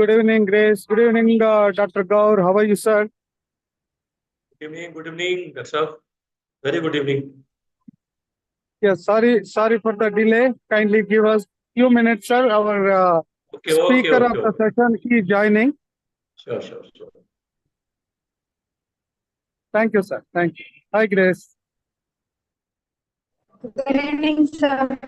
Good evening, Grace. Good evening, Dr. Gaur. How are you, sir? Good evening, sir. Very good evening. Yes, sorry for the delay. Kindly give us few minutes, sir. Our speaker of the Okay. session, he is joining. Sure. Thank you, sir. Thank you. Hi, Grace. Good evening, sir.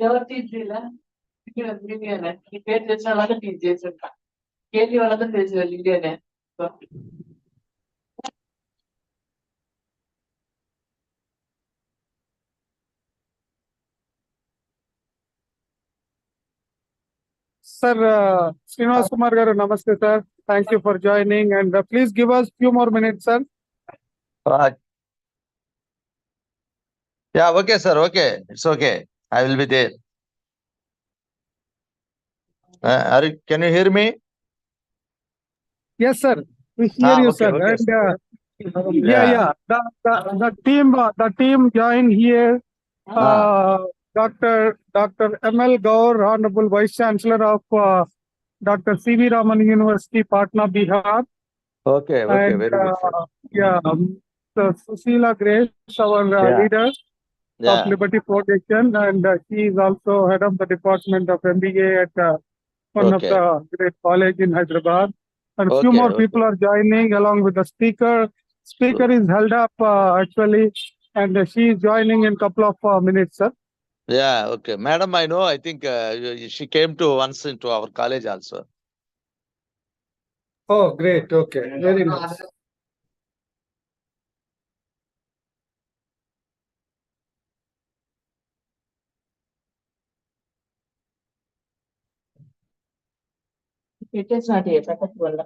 ఎవరు teach చేయాల వీడియోనే ఈ పేరు తెలిసిన వాళ్ళకి teach చేసి ఉంటా KG వాళ్ళతో తెలిసిన వీడియోనే Sir, Srinivas Kumar garu, namaste, sir. Thank you for joining. And please give us few more minutes, sir. Yeah, okay, sir. Okay. It's okay. I will be there. Can you hear me? Yes, sir. We hear you, Okay, sir. okay, And the team joined here. Dr. M.L. Gaur, Honorable Vice Chancellor of Dr. C.V. Raman University, Patna, Bihar. Okay, And very good, sir. so Susila Grace, our leader of Yeah. Liberty Foundation, and she is also head of the Department of MBA at one of Okay. the great college in Hyderabad. And a few Okay, more people are joining along with the speaker. Speaker is held up actually, and she is joining in couple of minutes, sir. Yeah, okay. Madam, I know, I think she came to once into our college also. Oh, great. Okay. Very nice. పెట్టేసిన పెట్టచ్చు వల్ల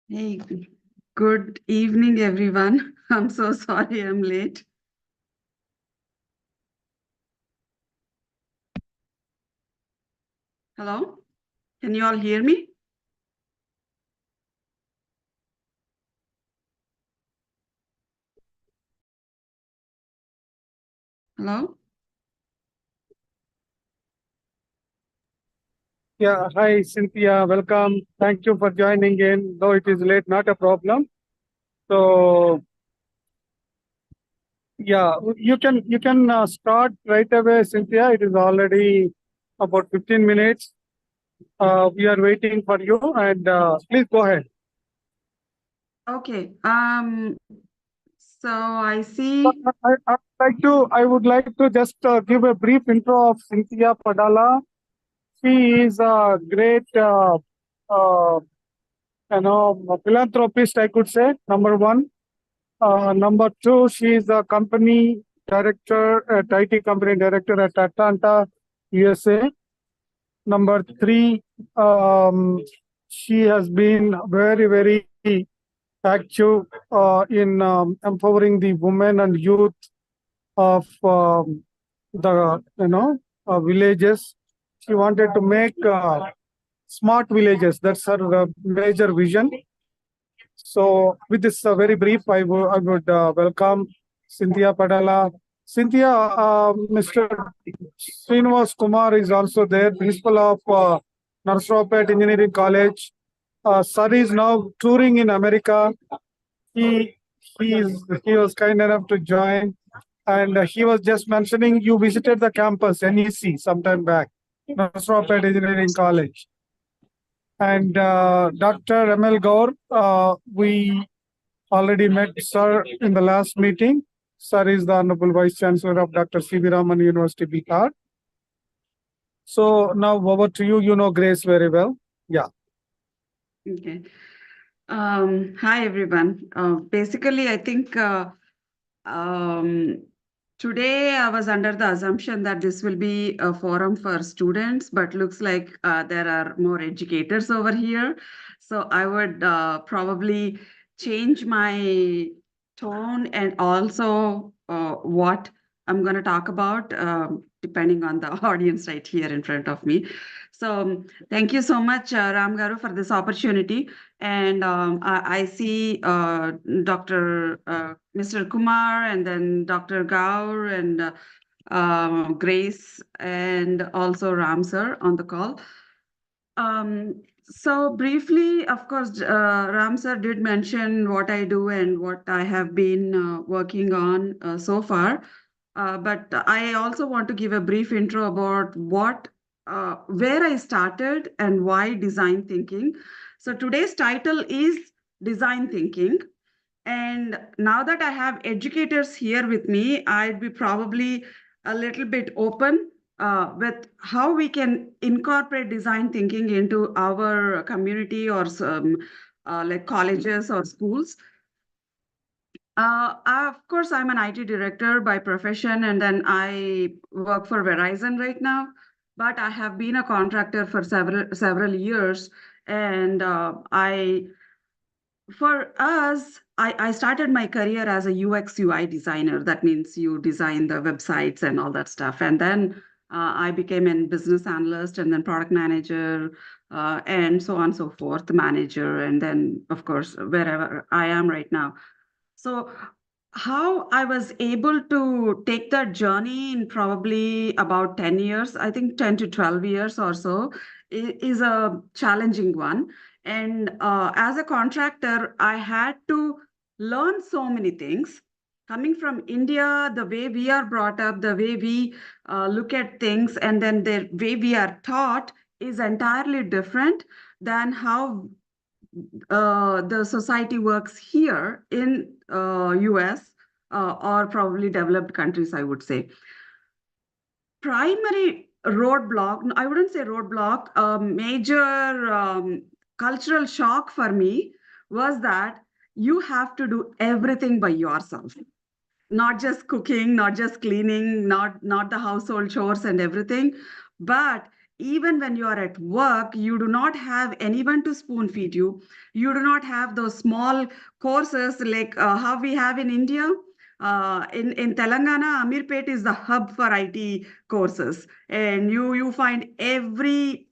Hey, good evening, everyone. I'm so sorry I'm late. Hello? Can you all hear me? Hello? Yeah, hi Cynthia, welcome. Thank you for joining in. Though it is late, not a problem. So yeah, you can start right away, Cynthia. It is already about 15 minutes. We are waiting for you, and please go ahead. Okay. So I see. I would like to just give a brief intro of Cynthia Padala. She is a great, uh, philanthropist, I could say, number one. Number two, she is a company director, at IT company director at Atlanta, USA. Number three, she has been very active in empowering the women and youth of the villages. She wanted to make smart villages. That's her major vision. So, with this very brief, I would welcome Cynthia Padala. Cynthia, Mr. Srinivas Kumar is also there, principal of Narsropet Engineering College. Sir is now touring in America. He he was kind enough to join, and he was just mentioning you visited the campus NEC sometime back, Narsropet Engineering College. And Dr. ML Gaur, we already met Sir in the last meeting. Sir is the Honorable Vice Chancellor of Dr. C.V. Raman University, Bihar. So now over to you. You know Grace very well. Yeah. Okay. Hi, everyone. Basically, I think um, today I was under the assumption that this will be a forum for students, but looks like there are more educators over here. So I would probably change my tone and also what I'm going to talk about, depending on the audience right here in front of me. So thank you so much, Ram Garu, for this opportunity. And I see Dr. Mr. Kumar and then Dr. Gaur and Grace and also Ram sir on the call. So briefly, of course, Ram sir did mention what I do and what I have been working on so far. But I also want to give a brief intro about where I started and why design thinking. So today's title is Design Thinking. And now that I have educators here with me, I'd be probably a little bit open with how we can incorporate design thinking into our community or some like colleges or schools. Of course, I'm an IT director by profession, and then I work for Verizon right now. But I have been a contractor for several years, and for us, I started my career as a UX UI designer. That means you design the websites and all that stuff. And then I became a business analyst and then product manager and so on and so forth, manager. And then, of course, wherever I am right now. So how I was able to take that journey in probably about 10 years, I think 10 to 12 years or so, is a challenging one. And as a contractor, I had to learn so many things. Coming from India, the way we are brought up, the way we look at things, and then the way we are taught is entirely different than how the society works here in US or probably developed countries, I would say. Primary roadblock, I wouldn't say roadblock, a major cultural shock for me was that you have to do everything by yourself, not just cooking, not just cleaning, not the household chores and everything, but even when you are at work, you do not have anyone to spoon feed you. You do not have those small courses like how we have in India. In Telangana, Amirpet is the hub for IT courses, and you find every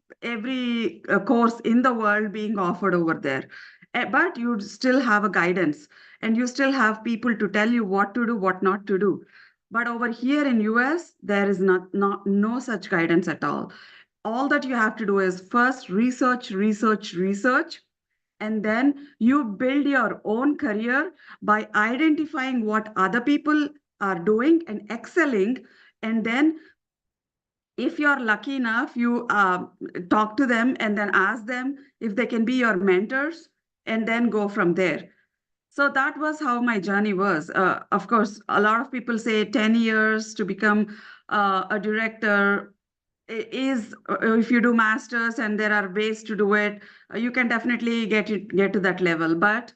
course in the world being offered over there. But you still have a guidance, and you still have people to tell you what to do, what not to do. But over here in US, there is no such guidance at all. All that you have to do is first research, and then you build your own career by identifying what other people are doing and excelling. And then if you're lucky enough, you talk to them and then ask them if they can be your mentors, and then go from there. So that was how my journey was. Of course, a lot of people say 10 years to become a director is, if you do masters and there are ways to do it, you can definitely get to that level. But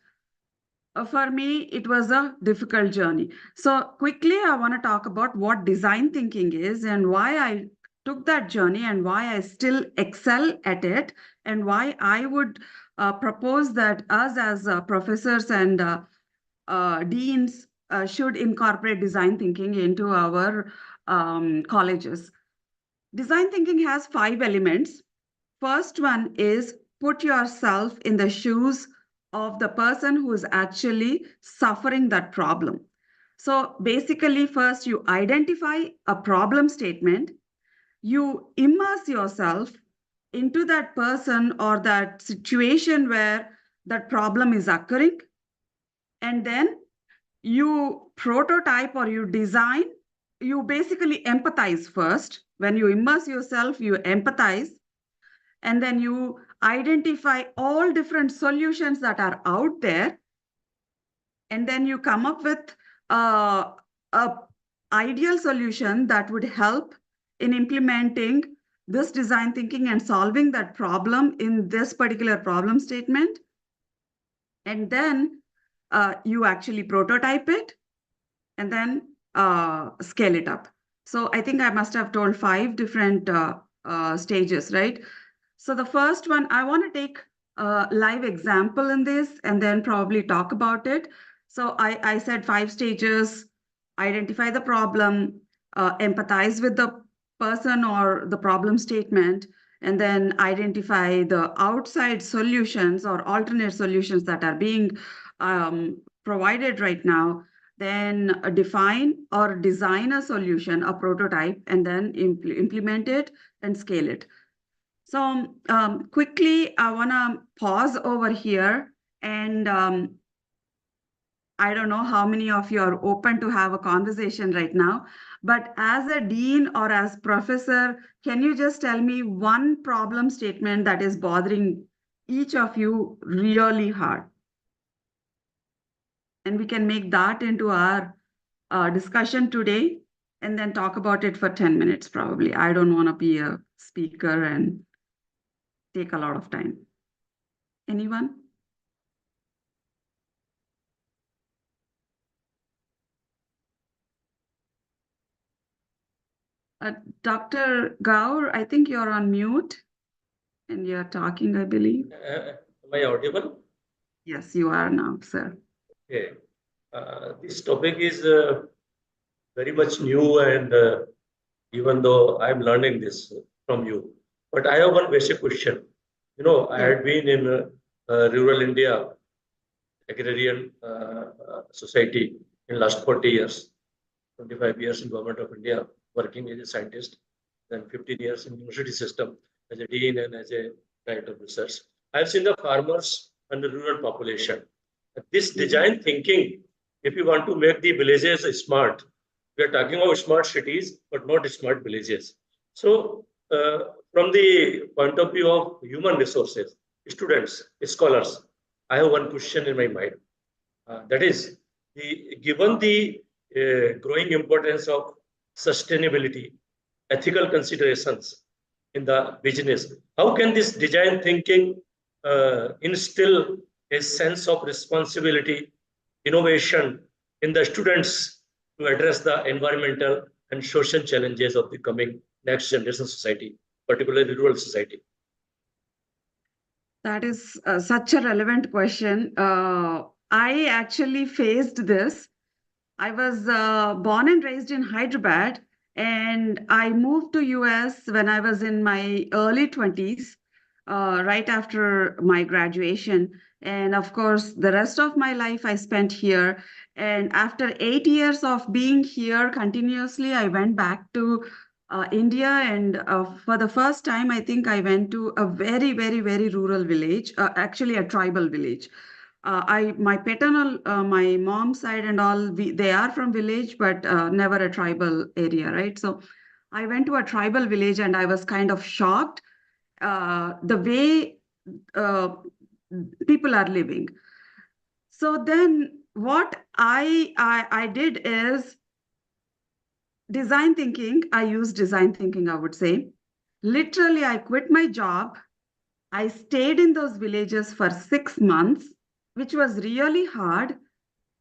for me, it was a difficult journey. So quickly, I want to talk about what design thinking is and why I took that journey and why I still excel at it, and why I would propose that us as professors and deans should incorporate design thinking into our colleges. Design thinking has 5 elements. First one is put yourself in the shoes of the person who is actually suffering that problem. So basically, first you identify a problem statement, you immerse yourself into that person or that situation where that problem is occurring, and then you prototype or you design. You basically empathize first. When you immerse yourself, you empathize, and then you identify all different solutions that are out there, and then you come up with a ideal solution that would help in implementing this design thinking and solving that problem in this particular problem statement. And then you actually prototype it, and then scale it up. So I think I must have told 5 different stages, right? So the first one, I want to take a live example in this and then probably talk about it. So I said 5 stages: identify the problem, empathize with the person or the problem statement, and then identify the outside solutions or alternate solutions that are being provided right now. Then define or design a solution, a prototype, and then implement it and scale it. So quickly, I want to pause over here, and I don't know how many of you are open to have a conversation right now, but as a dean or as professor, can you just tell me one problem statement that is bothering each of you really hard? And we can make that into our discussion today and then talk about it for 10 minutes probably. I don't want to be a speaker and take a lot of time. Anyone? Dr. Gaur, I think you're on mute and you're talking, I believe. Am I audible? Yes, you are now, sir. Okay. This topic is very much new, and even though I'm learning this from you, but I have one basic question. You know, I had been in rural India, agrarian society in last 40 years, 25 years in government of India, working as a scientist, then 15 years in university system as a dean and as a director of research. I've seen the farmers and the rural population. This design thinking, if you want to make the villages smart, we are talking about smart cities, but not smart villages. So from the point of view of human resources, students, scholars, I have one question in my mind. That is, given the growing importance of sustainability, ethical considerations in the business, how can this design thinking instill a sense of responsibility, innovation in the students to address the environmental and social challenges of the coming next generation society? particularly rural society? That is such a relevant question. I actually faced this. I was born and raised in Hyderabad, and I moved to US when I was in my early 20s, right after my graduation. And of course, the rest of my life I spent here. And after 8 years of being here continuously, I went back to India. And for the first time, I think I went to a very, very, very rural village, actually a tribal village. My paternal, my mom's side and all, they are from village, but never a tribal area, right? So I went to a tribal village and I was kind of shocked the way uh, people are living. So then what I did is design thinking. I used design thinking, I would say. Literally, I quit my job. I stayed in those villages for 6 months, which was really hard.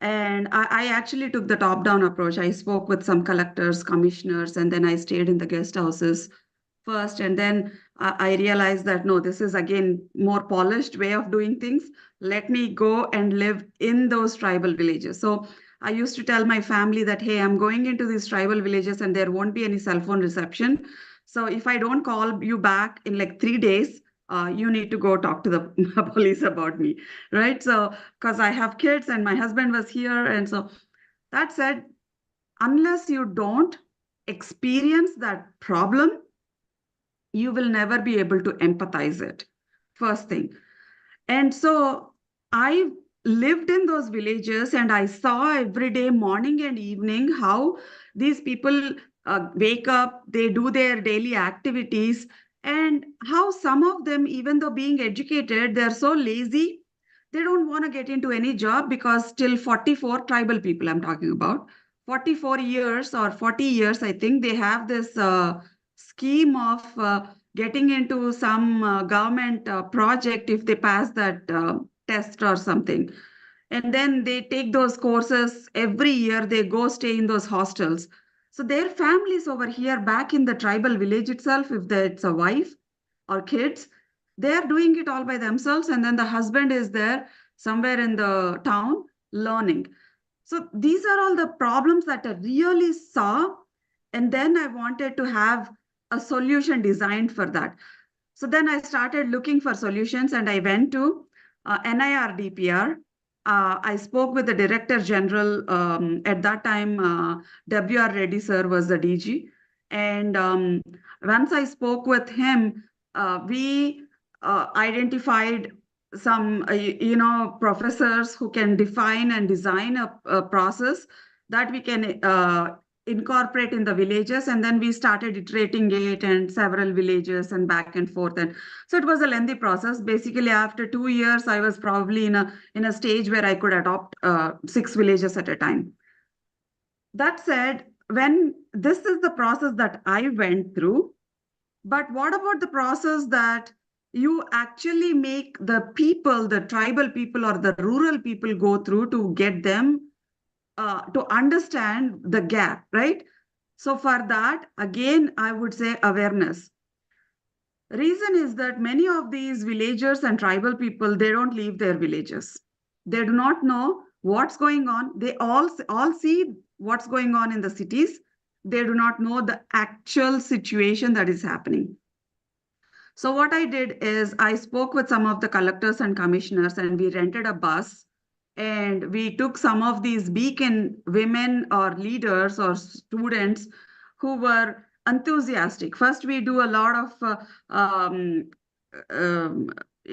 And I actually took the top-down approach. I spoke with some collectors, commissioners, and then I stayed in the guest houses first. And then I realized that, no, this is again more polished way of doing things. Let me go and live in those tribal villages. So I used to tell my family that, hey, I'm going into these tribal villages and there won't be any cell phone reception. So if I don't call you back in like 3 days, you need to go talk to the police about me, right? So because I have kids and my husband was here. And so that said, unless you don't experience that problem, you will never be able to empathize it, first thing. And so I lived in those villages and I saw every day, morning and evening, how these people wake up, they do their daily activities, and how some of them, even though being educated, they're so lazy, they don't want to get into any job because till 44 tribal people I'm talking about, 44 years or 40 years, I think they have this scheme of getting into some government project if they pass that test or something. And then they take those courses every year, they go stay in those hostels. So their families over here back in the tribal village itself, if it's a wife or kids, they are doing it all by themselves. And then the husband is there somewhere in the town learning. So these are all the problems that I really saw. And then I wanted to have a solution designed for that. So then I started looking for solutions and I went to NIRDPR. I spoke with the Director General at that time. W.R. Reddy sir was the DG. And once I spoke with him, we identified some, professors who can define and design a process that we can incorporate in the villages. And then we started iterating it and several villages and back and forth. And so it was a lengthy process. Basically, after 2 years, I was probably in a stage where I could adopt 6 villages at a time. That said, when this is the process that I went through, but what about the process that you actually make the people, the tribal people or the rural people go through to get them to understand the gap, right? So for that, again, I would say awareness. Reason is that many of these villagers and tribal people, they don't leave their villages. They do not know what's going on. They all see what's going on in the cities. They do not know the actual situation that is happening. So what I did is I spoke with some of the collectors and commissioners and we rented a bus and we took some of these beacon women or leaders or students who were enthusiastic. First, we do a lot of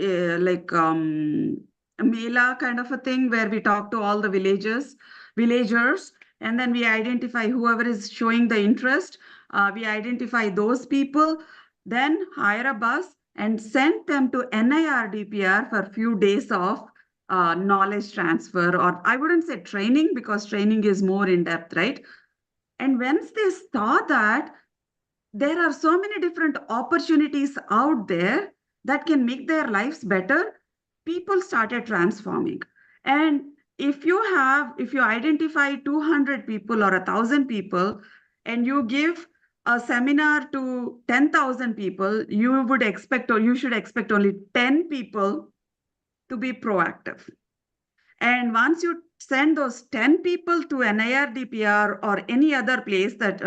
like a mela kind of a thing where we talk to all the villagers, and then we identify whoever is showing the interest. We identify those people, then hire a bus and send them to NIRDPR for a few days of knowledge transfer, or I wouldn't say training because training is more in depth, right? And once they saw that there are so many different opportunities out there that can make their lives better, people started transforming. And if you identify 200 people or 1,000 people and you give a seminar to 10,000 people, you would expect, or you should expect only 10 people to be proactive. And once you send those 10 people to NIRDPR or any other place that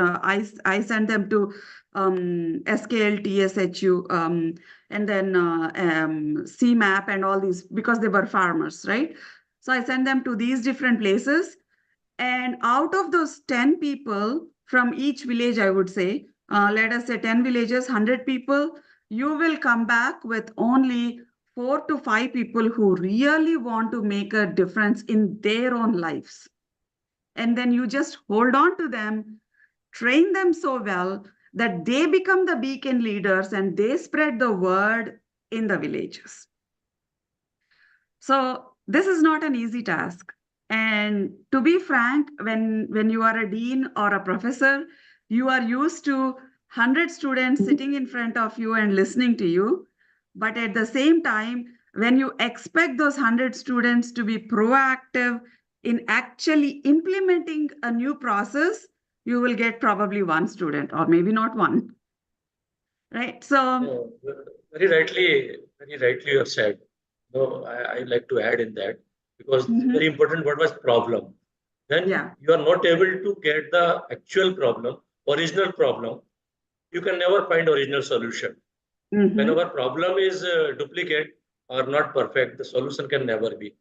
I send them to SKL, TSHU, and then CMAP and all these, because they were farmers, right? So I send them to these different places. And out of those 10 people from each village, I would say, let us say 10 villages, 100 people, you will come back with only 4 to 5 people who really want to make a difference in their own lives. And then you just hold on to them, train them so well that they become the beacon leaders and they spread the word in the villages. So this is not an easy task. And to be frank, when you are a dean or a professor, you are used to 100 students sitting in front of you and listening to you. But at the same time, when you expect those 100 students to be proactive in actually implementing a new process, you will get probably one student or maybe not one. Right? So Very rightly you have said. No, I like to add in that because it's very important. What was problem? Then yeah. you are not able to get the actual problem, original problem. You can never find original solution. Whenever problem is duplicate or not perfect, the solution can never be.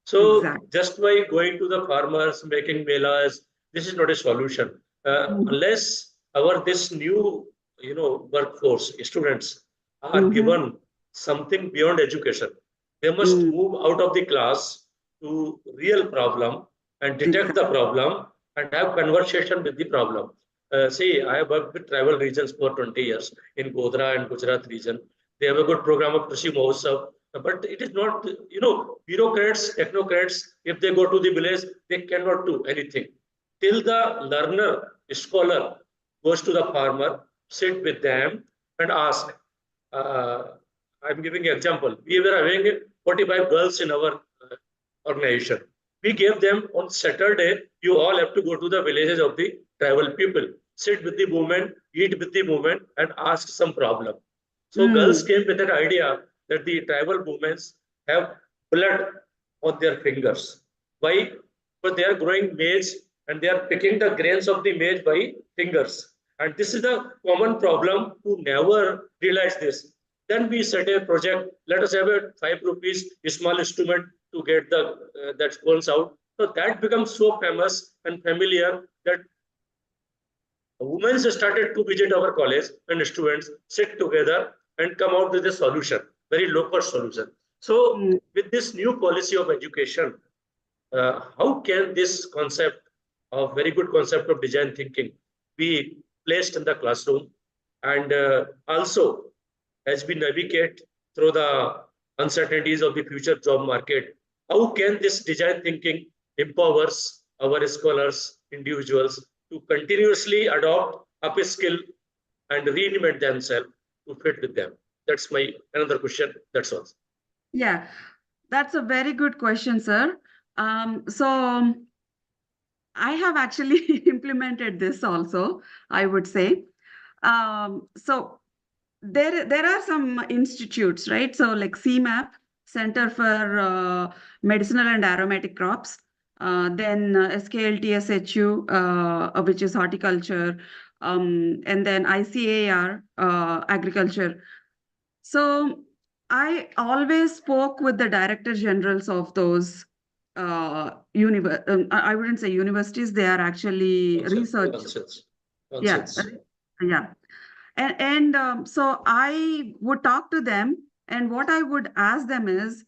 So Exactly. just by going to the farmers, making melas, this is not a solution. Unless our this new, workforce, students are given something beyond education. They must move out of the class to real problem and detect the problem and have conversation with the problem. See, I have worked with tribal regions for 20 years in Godhra and Gujarat region. They have a good program of Krishi Mahotsav, but it is not, bureaucrats, technocrats, if they go to the village, they cannot do anything. Till the learner, scholar goes to the farmer, sit with them and ask. I'm giving an example. We were having 45 girls in our organization. We gave them on Saturday, you all have to go to the villages of the tribal people, sit with the women, eat with the women, and ask some problem. So girls came with that idea that the tribal women have blood on their fingers. Why? Because they are growing maize and they are picking the grains of the maize by fingers. And this is a common problem who never realize this. Then we set a project. Let us have a 5 rupees small instrument to get the that scones out. So that becomes so famous and familiar that women started to visit our college and students sit together and come out with a solution, very low cost solution. So with this new policy of education, how can this concept of very good concept of design thinking be placed in the classroom? And also, as we navigate through the uncertainties of the future job market, how can this design thinking empowers our scholars, individuals to continuously adopt, upskill, and reinvent themselves to fit with them? That's my another question. That's all. Yeah, that's a very good question, sir. So I have actually implemented this also, I would say. So there are some institutes, right? So like CMAP, Center for Medicinal and Aromatic Crops, then SKLTSHU, which is horticulture, and then ICAR, agriculture. So I always spoke with the director generals of those I wouldn't say universities, they are actually research. Nonsense. Yeah. And so I would talk to them, and what I would ask them is,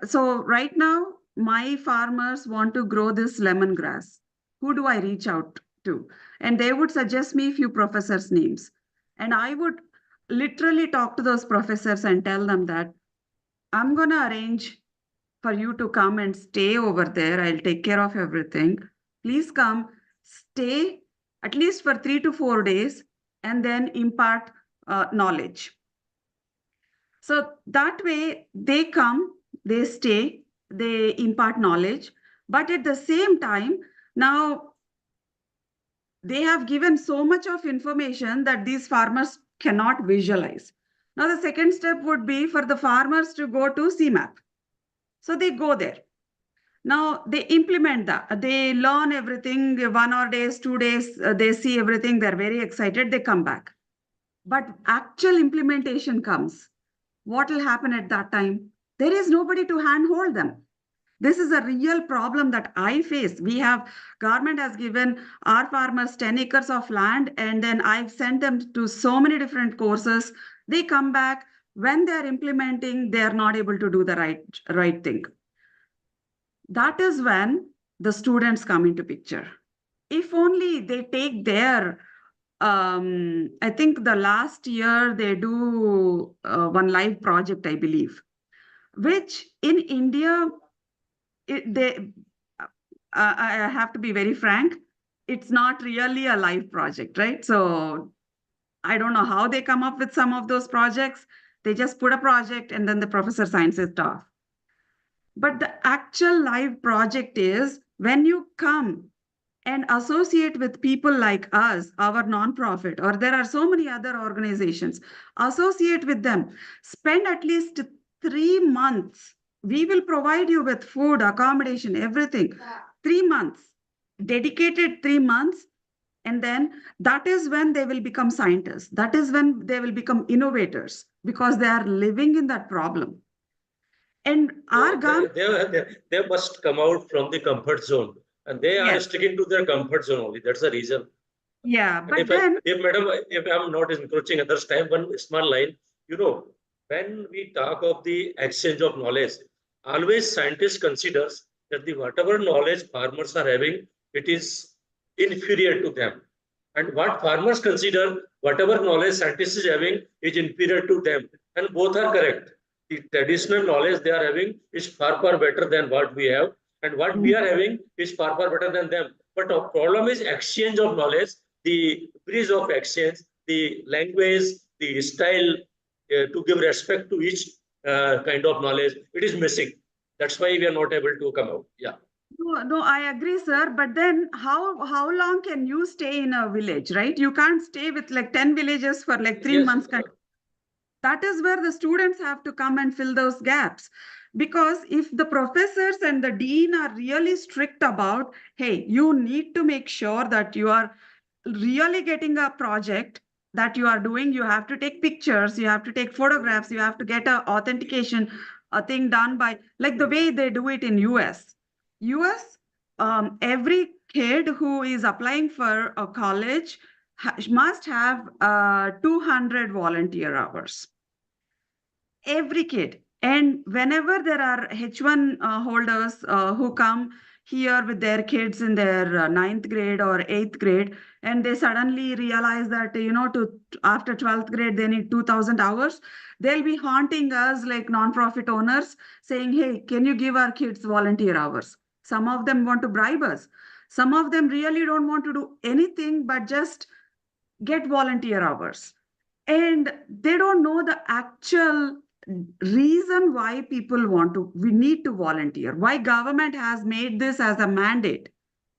so right now, my farmers want to grow this lemongrass. Who do I reach out to? And they would suggest me a few professors' names. And I would literally talk to those professors and tell them that I'm going to arrange for you to come and stay over there. I'll take care of everything. Please come, stay at least for 3 to 4 days, and then impart knowledge. So that way they come, they stay, they impart knowledge. But at the same time, now they have given so much of information that these farmers cannot visualize. Now, the second step would be for the farmers to go to CMAP. So they go there. Now they implement that. They learn everything, 1 or days, 2 days, they see everything, they're very excited, they come back. But actual implementation comes. What will happen at that time? There is nobody to handhold them. This is a real problem that I face. Government has given our farmers 10 acres of land, and then I've sent them to so many different courses. They come back. When they're implementing, they're not able to do the right thing. That is when the students come into picture. If only they take their, I think the last year they do one live project, I believe, which in India, I have to be very frank, it's not really a live project, right? So I don't know how they come up with some of those projects. They just put a project and then the professor signs it off. But the actual live project is when you come and associate with people like us, our nonprofit, or there are so many other organizations, associate with them, spend at least 3 months. We will provide you with food, accommodation, everything. 3 months, dedicated 3 months. And then that is when they will become scientists. That is when they will become innovators because they are living in that problem. And our government, they must come out from the comfort zone, and they are yes, sticking to their comfort zone only. That's the reason. yeah, And but if then madam, if I'm not encroaching others' time, one small line, when we talk of the exchange of knowledge, always scientists considers that the whatever knowledge farmers are having, it is inferior to them. And what farmers consider, whatever knowledge scientists is having, is inferior to them. And both are correct. The traditional knowledge they are having is far, far better than what we have. And what we are having is far, far better than them. But the problem is exchange of knowledge, the bridge of exchange, the language, the style to give respect to each kind of knowledge, it is missing. That's why we are not able to come out. Yeah. No, I agree, sir. But then how long can you stay in a village, right? You can't stay with like 10 villages for like 3 Yes. months. That is where the students have to come and fill those gaps. Because if the professors and the dean are really strict about, hey, you need to make sure that you are really getting a project that you are doing, you have to take pictures, you have to take photographs, you have to get a authentication, a thing done by, like the way they do it in US. Every kid who is applying for a college must have 200 volunteer hours. Every kid. And whenever there are H1 holders who come here with their kids in their 9th grade or 8th grade, and they suddenly realize that, after 12th grade, they need 2000 hours, they'll be haunting us like nonprofit owners saying, hey, can you give our kids volunteer hours? Some of them want to bribe us. Some of them really don't want to do anything but just get volunteer hours. And they don't know the actual reason why we need to volunteer, why government has made this as a mandate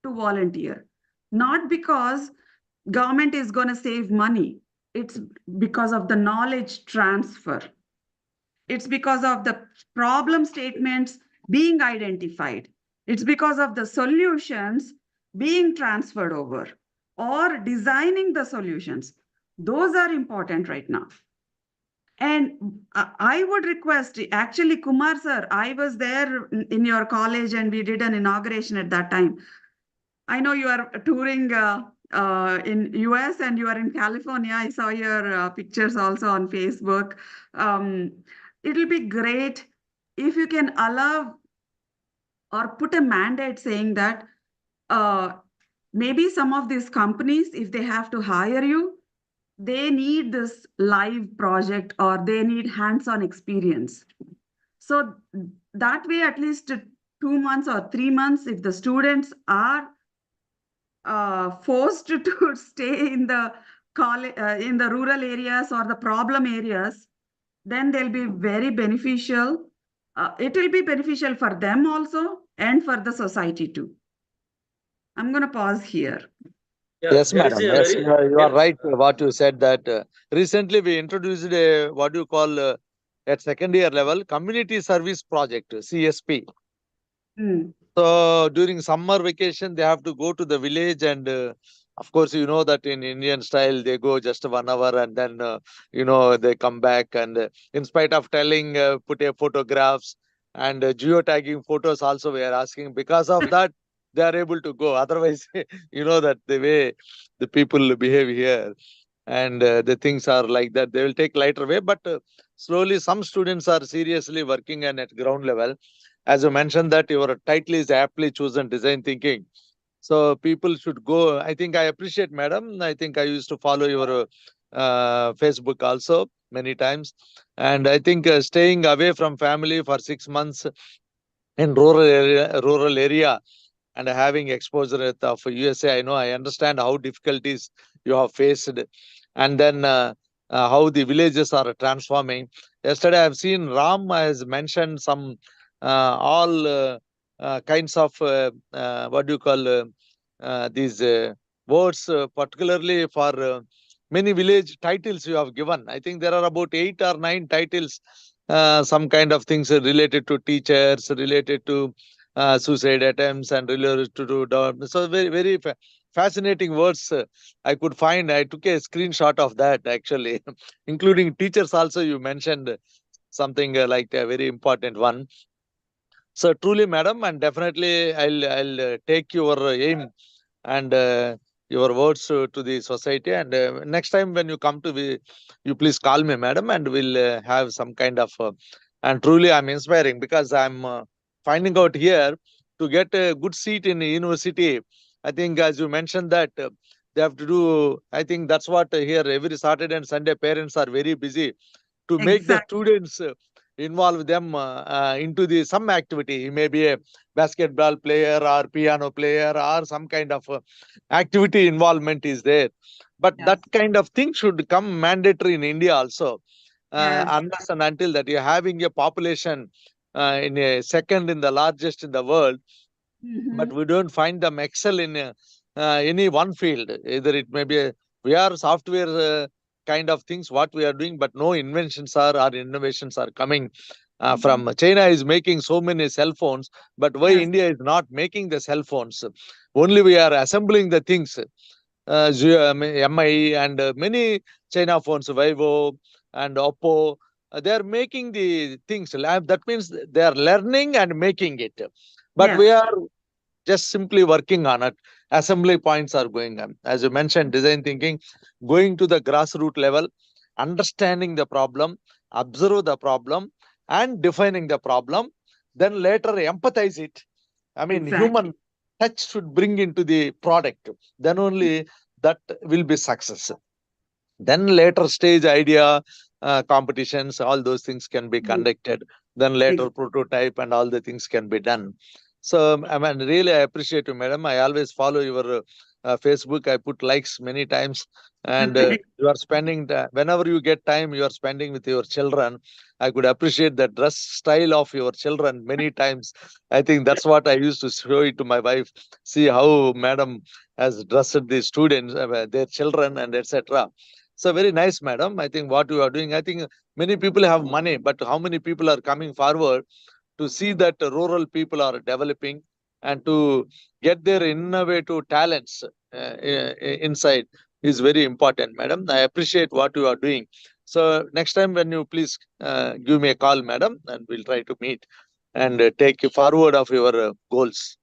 to volunteer. Not because government is going to save money. It's because of the knowledge transfer. It's because of the problem statements being identified. It's because of the solutions being transferred over or designing the solutions. Those are important right now. And I would request, actually, Kumar sir, I was there in your college and we did an inauguration at that time. I know you are touring in US and you are in California. I saw your pictures also on Facebook. It'll be great if you can allow or put a mandate saying that maybe some of these companies, if they have to hire you, they need this live project or they need hands-on experience. So that way, at least 2 months or 3 months, if the students are forced to stay in the in the rural areas or the problem areas, then they'll be very beneficial. It will be beneficial for them also and for the society too. I'm going to pause here. Yeah, Yes, there is madam. a Yes, very, you are yeah, right. What you said that recently we introduced a what do you call at second year level community service project CSP. Mm. So during summer vacation, they have to go to the village, and of course, you know that in Indian style, they go just 1 hour and then they come back. And in spite of telling, put a photographs and geotagging photos, also we are asking. Because of that, they are able to go. Otherwise, you know that the way the people behave here, and the things are like that, they will take lighter way. But slowly, some students are seriously working and at ground level. As you mentioned that your title is aptly chosen, design thinking. So people should go. I think I appreciate, madam. I think I used to follow your Facebook also many times. And I think staying away from family for 6 months in rural area and having exposure of USA, I know, I understand how difficulties you have faced, and then how the villages are transforming. Yesterday, I've seen Ram has mentioned some all kinds of what do you call these words, particularly for many village titles you have given. I think there are about 8 or 9 titles, some kind of things related to teachers, related to suicide attempts, and related to so very fascinating words I could find. I took a screenshot of that actually, including teachers also. You mentioned something like a very important one. So truly, madam, and definitely I'll take your aim and your words to the society. And next time when you come to you please call me, madam, and we'll have some kind of. And truly, I'm inspiring because I'm finding out here to get a good seat in the university. I think, as you mentioned, that they have to do. I think that's what here every Saturday and Sunday parents are very busy to make the Exactly. students involve them into the some activity. He may be a basketball player or piano player or some kind of activity involvement is there. But Yes. that kind of thing should come mandatory in India also. Yes. Unless and until that you're having a population in a second in the largest in the world, but Mhm. we don't find them excel in any one field. Either it may be we are software kind of things what we are doing, but no inventions are or innovations are coming from China is making so many cell phones, but why Yes. India is not making the cell phones? Only we are assembling the things. MI and many China phones, Vivo and Oppo, they are making the things. That means they are learning and making it. But we Yes. are just simply working on it. Assembly points are going on. As you mentioned, design thinking, going to the grassroots level, understanding the problem, observe the problem, and defining the problem. Then later empathize it. I mean, human Exactly. touch should bring into the product. Then only that will be success. Then later stage idea, competitions, all those things can be Mm. conducted. Then later Ex- prototype and all the things can be done. So, I mean, really, I appreciate you, madam. I always follow your Facebook. I put likes many times, and you are spending whenever you get time, you are spending with your children. I could appreciate the dress style of your children many times. I think that's what I used to show it to my wife. See how madam has dressed the students, their children, and etc. So very nice, madam. I think what you are doing. I think many people have money, but how many people are coming forward to see that rural people are developing and to get their innovative talents inside is very important, madam. I appreciate what you are doing. So next time when you please give me a call, madam, and we'll try to meet and take you forward of your goals.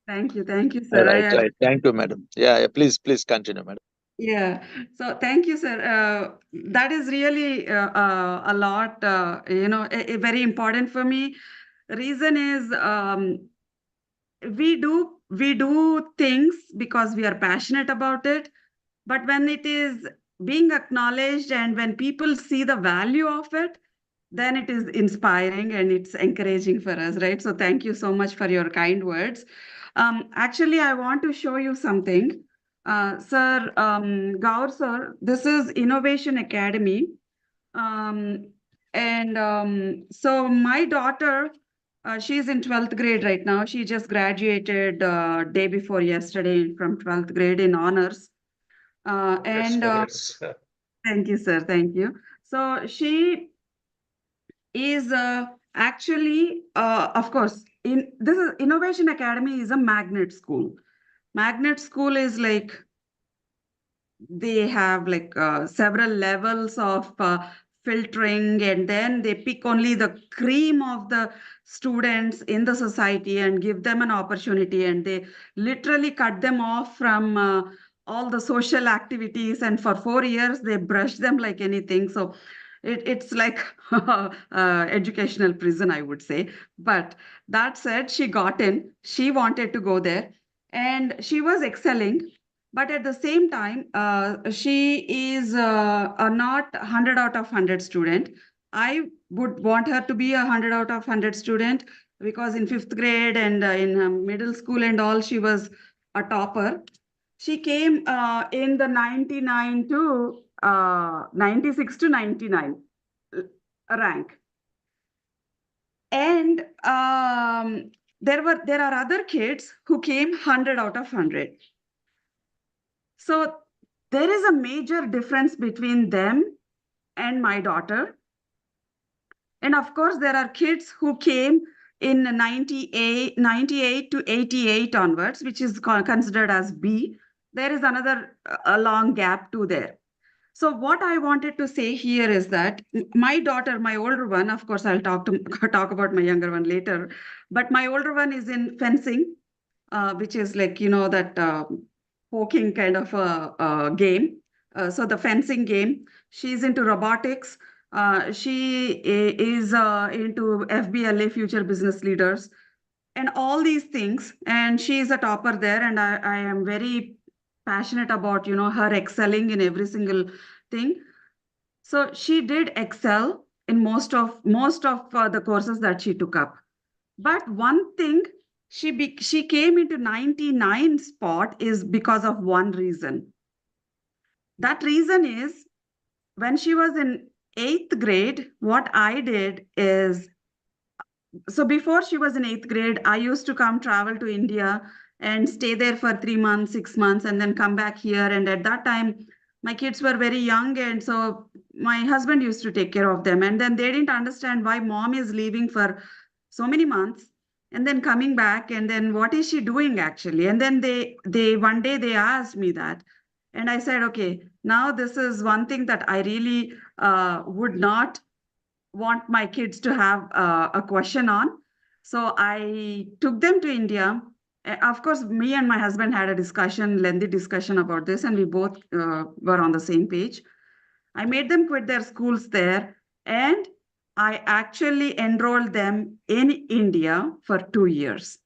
Thank you, sir. Right, right. Thank you, madam. Yeah, yeah, please continue, madam. Yeah. So thank you, sir. That is really a lot, very important for me. Reason is we do things because we are passionate about it, but when it is being acknowledged and when people see the value of it, then it is inspiring and it's encouraging for us, right? So thank you so much for your kind words. Actually, I want to show you something. Sir, Gaur sir, this is Innovation Academy. Um, and so my daughter She's in 12th grade right now. She just graduated day before yesterday from 12th grade in honors. Yes, And congrats. thank you, sir. Thank you. So she is actually, of course, this is Innovation Academy is a magnet school. Magnet school is like they have like several levels of filtering, and then they pick only the cream of the students in the society and give them an opportunity, and they literally cut them off from all the social activities, and for 4 years they brush them like anything. So it's like educational prison, I would say. But that said, she got in, she wanted to go there, and she was excelling. But at the same time, she is a not 100 out of 100 student. I would want her to be a 100 out of 100 student, because in 5th grade and in middle school and all, she was a topper. She came in the 99 to 96 to 99 rank. And there are other kids who came 100 out of 100. So there is a major difference between them and my daughter. And of course, there are kids who came in 98 to 88 onwards, which is considered as B. There is another a long gap too there. So what I wanted to say here is that my daughter, my older one, of course, I'll talk about my younger one later, but my older one is in fencing, which is like, that poking kind of a game. So the fencing game. She's into robotics. She is into FBLA, Future Business Leaders, and all these things. And she is a topper there. And I am very passionate about, her excelling in every single thing. So she did excel in most of the courses that she took up. But one thing, she came into 99 spot is because of one reason. That reason is, when she was in 8th grade, what I did is, so before she was in 8th grade, I used to come travel to India and stay there for 3 months, 6 months, and then come back here. And at that time, my kids were very young, and so my husband used to take care of them. And then they didn't understand why mom is leaving for so many months and then coming back, and then what is she doing actually? And then they one day they asked me that, and I said, okay, now this is one thing that I really would not want my kids to have a question on. So I took them to India. Of course, me and my husband had a lengthy discussion about this, and we both were on the same page. I made them quit their schools there, and I actually enrolled them in India for 2 years.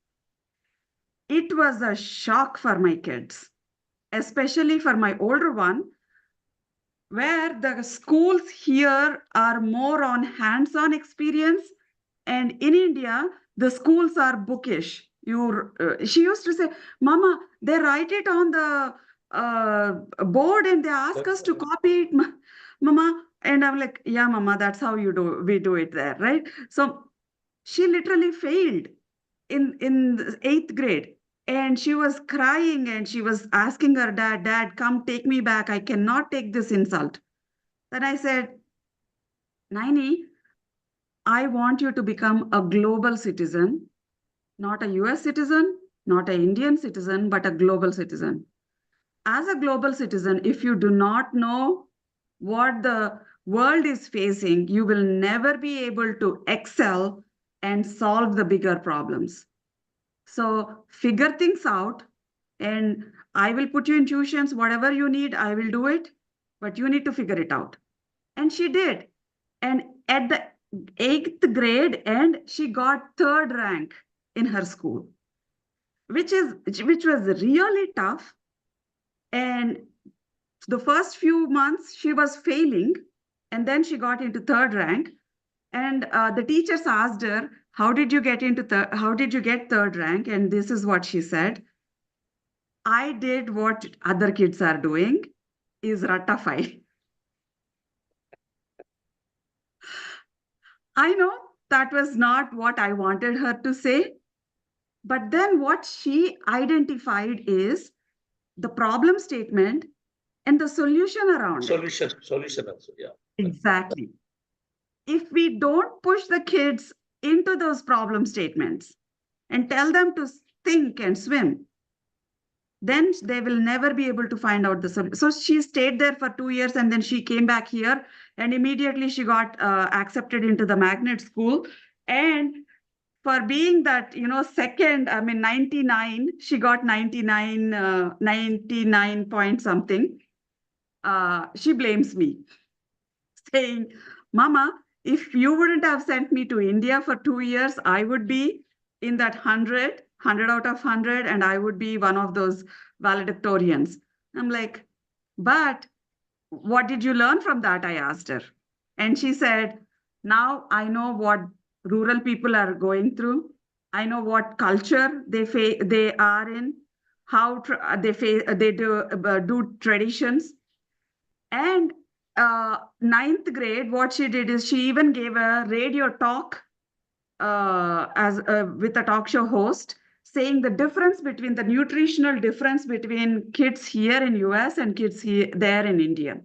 It was a shock for my kids, especially for my older one, where the schools here are more on hands-on experience, and in India the schools are bookish. She used to say, Mama, they write it on the board and they ask us to copy it, Mama. And I'm like, yeah, Mama, that's how we do it there, right? So she literally failed in the 8th grade, and she was crying, and she was asking her dad, come take me back, I cannot take this insult. Then I said, Naini, I want you to become a global citizen, not a US citizen, not an Indian citizen, but a global citizen. As a global citizen, if you do not know what the world is facing, you will never be able to excel and solve the bigger problems. So figure things out, and I will put you in tuitions, whatever you need, I will do it, but you need to figure it out. And she did. And at the 8th grade end, she got 3rd rank in her school, which was really tough. And the first few months she was failing, and then she got into 3rd rank. And the teachers asked her, how did you get 3rd rank? And this is what she said: I did what other kids are doing, is ratify. I know that was not what I wanted her to say. But then what she identified is the problem statement and the solution around it. Solution also, yeah. Exactly. If we don't push the kids into those problem statements and tell them to think and swim, then they will never be able to find out the solution. So she stayed there for 2 years and then she came back here and immediately she got accepted into the magnet school. And for being that, second, 99, she got 99 point something. She blames me, saying, Mama, if you wouldn't have sent me to India for 2 years, I would be in that 100 out of 100, and I would be one of those valedictorians. I'm like, but what did you learn from that? I asked her. And she said, now I know what rural people are going through. I know what culture they are in, how they do traditions. And ninth grade, what she did is she even gave a radio talk as with a talk show host, saying the difference between the nutritional difference between kids here in US and kids there in India,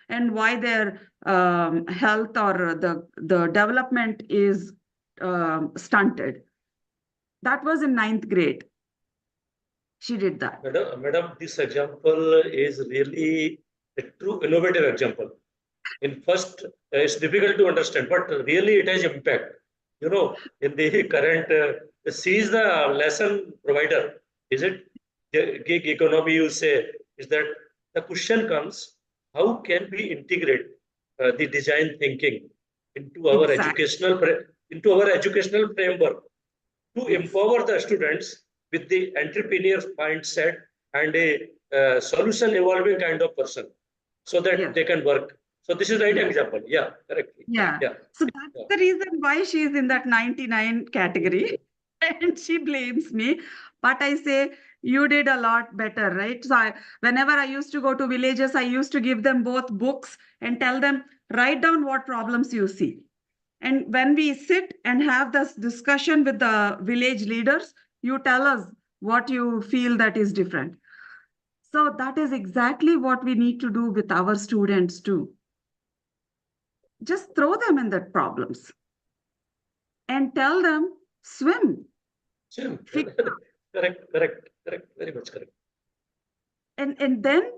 and why their health or the development is stunted. That was in ninth grade. She did that. Madam, this example is really a true innovative example. In first, it's difficult to understand, but really it has impact. In the current, she is the lesson provider. Is it the gig economy? You say is that the question comes: how can we integrate the design thinking into our educational framework to empower the students with the entrepreneur mindset and a solution evolving kind of person, so that they can work. So this is the right example. Yeah, correctly. Yeah. So that's the reason why she is in that 99 category. And she blames me. But I say, you did a lot better, right? So whenever I used to go to villages, I used to give them both books and tell them, write down what problems you see. And when we sit and have this discussion with the village leaders, you tell us what you feel that is different. So that is exactly what we need to do with our students too. Just throw them in the problems and tell them, swim. Correct. Very much correct. And then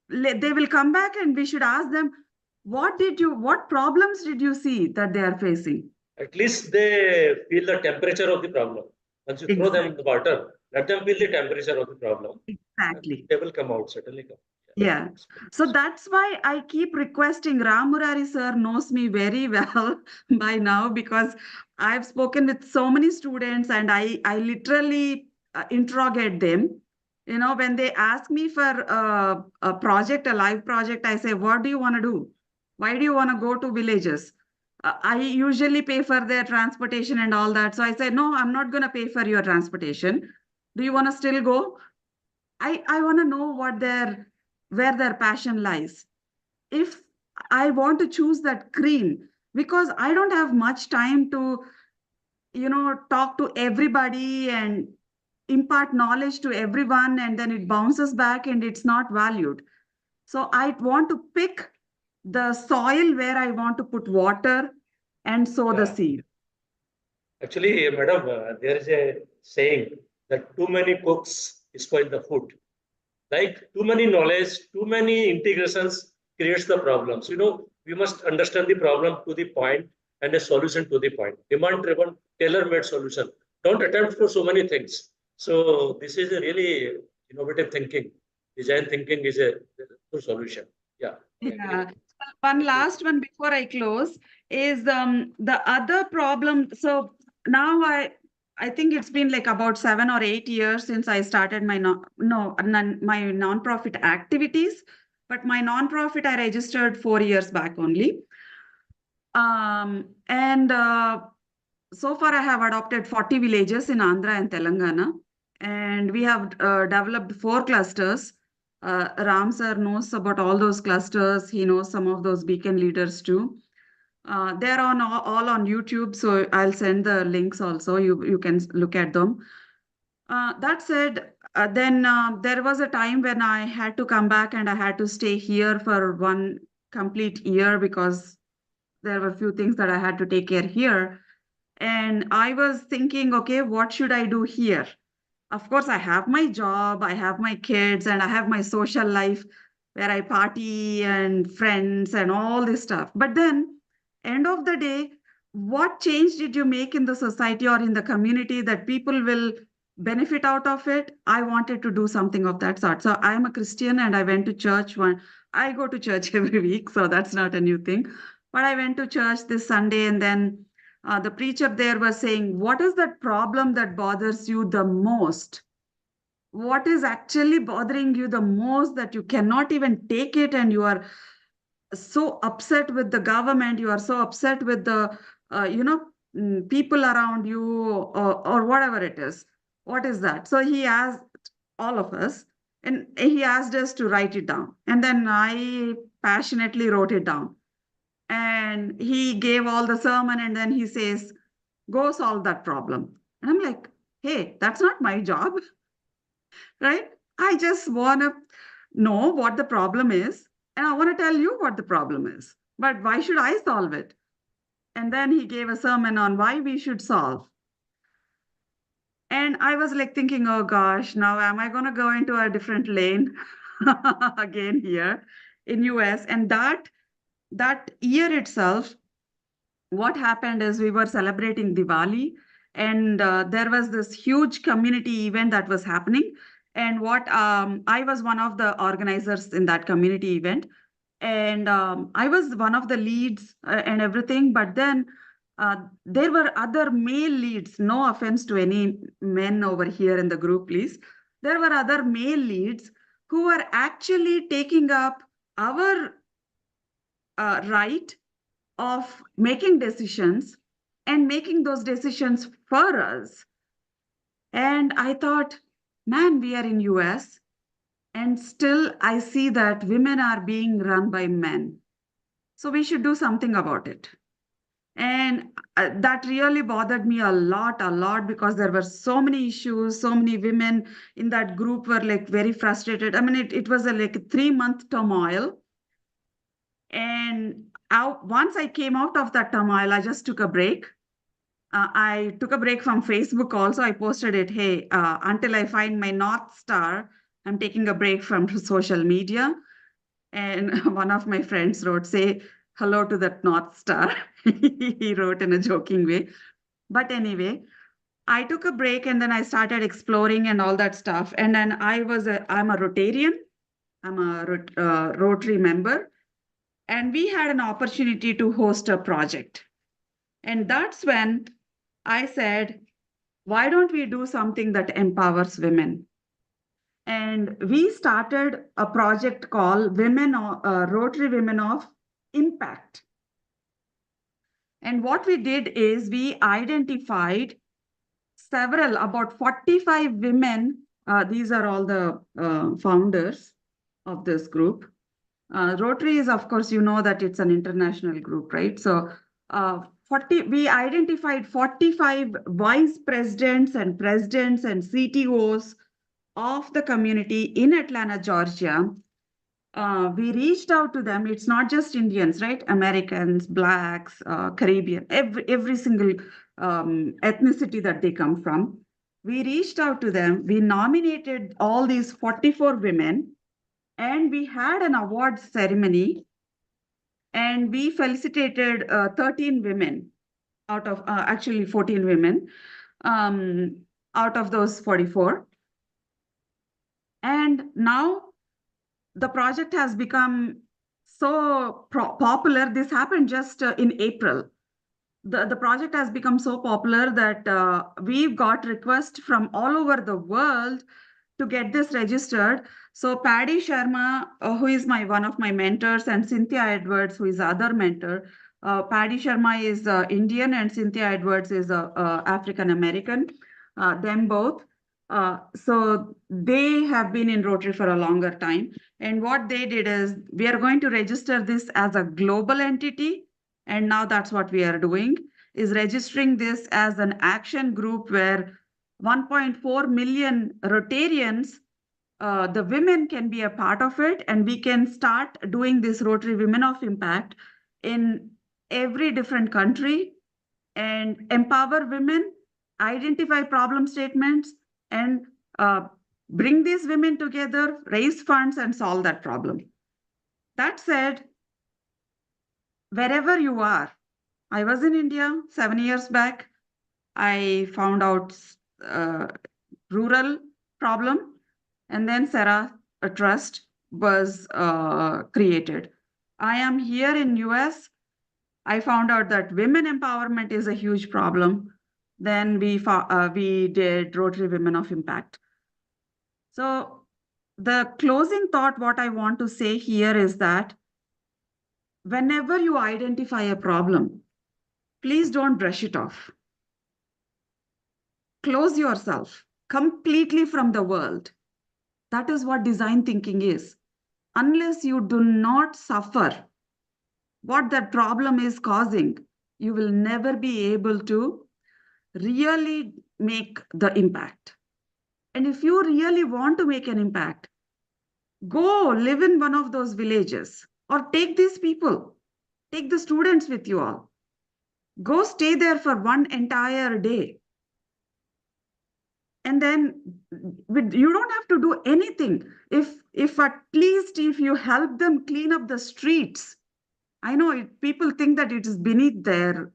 they will come back and we should ask them, what problems did you see that they are facing? At least they feel the temperature of the problem. Once you throw them in the water, let them feel the temperature of the problem. Exactly. They will come out, certainly come. Yeah. So that's why I keep requesting. Ram Murari sir knows me very well by now, because I've spoken with so many students and I literally interrogate them. When they ask me for a project, a live project, I say, what do you want to do? Why do you want to go to villages? I usually pay for their transportation and all that. So I said, no, I'm not going to pay for your transportation. Do you want to still go? I want to know where their passion lies. If I want to choose that cream, because I don't have much time to, talk to everybody and impart knowledge to everyone, and then it bounces back and it's not valued. So I want to pick the soil where I want to put water and sow the seed. Actually, madam, there is a saying that too many cooks spoil the food. Like too many knowledge, too many integrations creates the problems. We must understand the problem to the point and a solution to the point. Demand-driven, tailor-made solution. Don't attempt for so many things. So this is a really innovative thinking. Design thinking is a good solution. Yeah. One last one before I close is the other problem. So now I think it's been like about 7 or 8 years since I started my my nonprofit activities, but my nonprofit I registered 4 years back only. And so far I have adopted 40 villages in Andhra and Telangana, and we have developed 4 clusters. Ram sir knows about all those clusters. He knows some of those beacon leaders too. They're on all on YouTube, so I'll send the links also. You can look at them. That said, then there was a time when I had to come back and I had to stay here for 1 complete year because there were a few things that I had to take care here. And I was thinking, okay, what should I do here? Of course, I have my job, I have my kids, and I have my social life where I party and friends and all this stuff. But then, end of the day, what change did you make in the society or in the community that people will benefit out of it? I wanted to do something of that sort. So I'm a Christian and I went to church I go to church every week, so that's not a new thing. But I went to church this Sunday and then the preacher there was saying, what is that problem that bothers you the most? What is actually bothering you the most that you cannot even take it and you are so upset with the government, you are so upset with the, people around you or whatever it is. What is that? So he asked all of us and he asked us to write it down. And then I passionately wrote it down. And he gave all the sermon and then he says, go solve that problem. And I'm like, hey, that's not my job, right? I just want to know what the problem is and I want to tell you what the problem is. But why should I solve it? And then he gave a sermon on why we should solve. And I was like thinking, oh gosh, now am I going to go into a different lane again here in US? And that year itself, what happened is we were celebrating Diwali and there was this huge community event that was happening. And I was one of the organizers in that community event. And I was one of the leads and everything. But then there were other male leads. No offense to any men over here in the group, please. There were other male leads who were actually taking up our right of making decisions and making those decisions for us. And I thought, man, we are in US and still I see that women are being run by men. So we should do something about it. And that really bothered me a lot, because there were so many issues, so many women in that group were like very frustrated. I mean, it was like a 3-month turmoil. And once I came out of that turmoil, I just took a break. I took a break from Facebook also. I posted it, hey, until I find my North Star, I'm taking a break from social media. And one of my friends wrote, say hello to that North Star. He wrote in a joking way. But anyway, I took a break and then I started exploring and all that stuff. And then I'm a Rotarian. I'm a Rotary member. And we had an opportunity to host a project. And that's when I said, why don't we do something that empowers women? And we started a project called Rotary Women of Impact. And what we did is we identified about 45 women. These are all the founders of this group. Rotary is, of course, you know that it's an international group, right? So we identified 45 vice presidents and CTOs of the community in Atlanta, Georgia. We reached out to them. It's not just Indians, right? Americans, Blacks, Caribbean, every single ethnicity that they come from. We reached out to them. We nominated all these 44 women. And we had an awards ceremony and we felicitated 13 women out of, actually 14 women out of those 44. And now the project has become so popular. This happened just in April. The project has become so popular that we've got requests from all over the world to get this registered. So Paddy Sharma, who is one of my mentors, and Cynthia Edwards, who is the other mentor. Paddy Sharma is Indian and Cynthia Edwards is African American, them both. So they have been in Rotary for a longer time. And what they did is we are going to register this as a global entity. And now that's what we are doing, is registering this as an action group where 1.4 million Rotarians, the women can be a part of it, and we can start doing this Rotary Women of Impact in every different country and empower women, identify problem statements, and bring these women together, raise funds, and solve that problem. That said, wherever you are, I was in India 7 years back. I found out rural problem, and then Sarah Trust was created. I am here in US. I found out that women empowerment is a huge problem. Then we did Rotary Women of Impact. So the closing thought, what I want to say here is that whenever you identify a problem, please don't brush it off. Close yourself completely from the world. That is what design thinking is. Unless you do not suffer what that problem is causing, you will never be able to really make the impact. And if you really want to make an impact, go live in one of those villages, or take these people, take the students with you all. Go stay there for one entire day. And then you don't have to do anything. If at least if you help them clean up the streets, I know people think that it is beneath their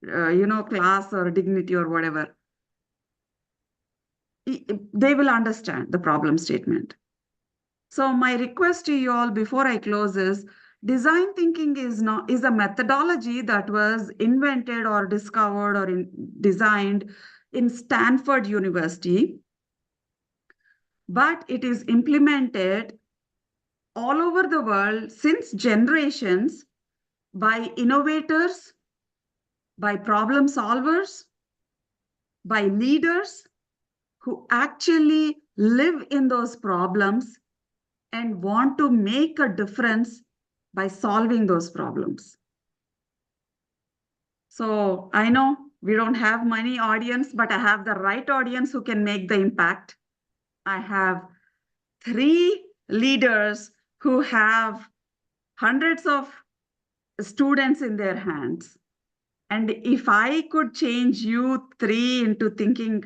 class or dignity or whatever. They will understand the problem statement. So my request to you all before I close is, design thinking is a methodology that was invented or discovered or designed in Stanford University, but it is implemented all over the world since generations by innovators, by problem solvers, by leaders who actually live in those problems and want to make a difference by solving those problems. So I know we don't have many audience, but I have the right audience who can make the impact. I have 3 leaders who have hundreds of students in their hands. And if I could change you 3 into thinking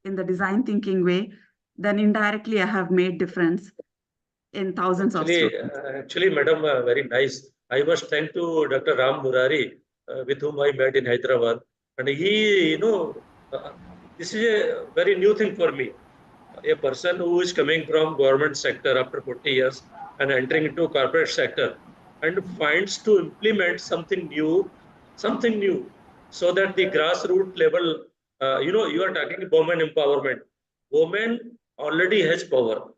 in the design thinking way, then indirectly I have made difference in thousands of students. Actually, madam, very nice. I must thank to Dr. Ram Murari, with whom I met in Hyderabad. And he, this is a very new thing for me. A person who is coming from government sector after 40 years and entering into corporate sector and finds to implement something new, so that the grassroots level, you are talking women empowerment. Women already has power.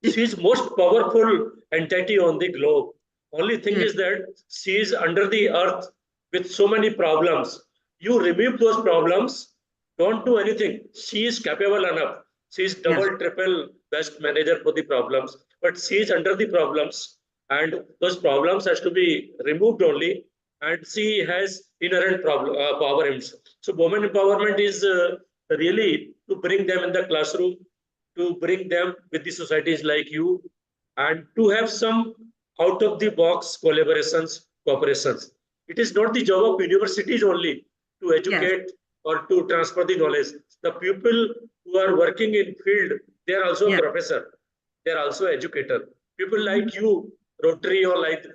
She is most powerful entity on the globe. Only thing is that she is under the earth with so many problems. You remove those problems, don't do anything. She is capable enough. She is double, triple best manager for the problems, but she is under the problems, and those problems has to be removed only, and she has inherent power. So women empowerment is really to bring them in the classroom, to bring them with the societies like you, and to have some out of the box collaborations, cooperations. It is not the job of universities only to educate or to transfer the knowledge. The people who are working in field, they are also a professor, they are also educator. People like you, Rotary, or like,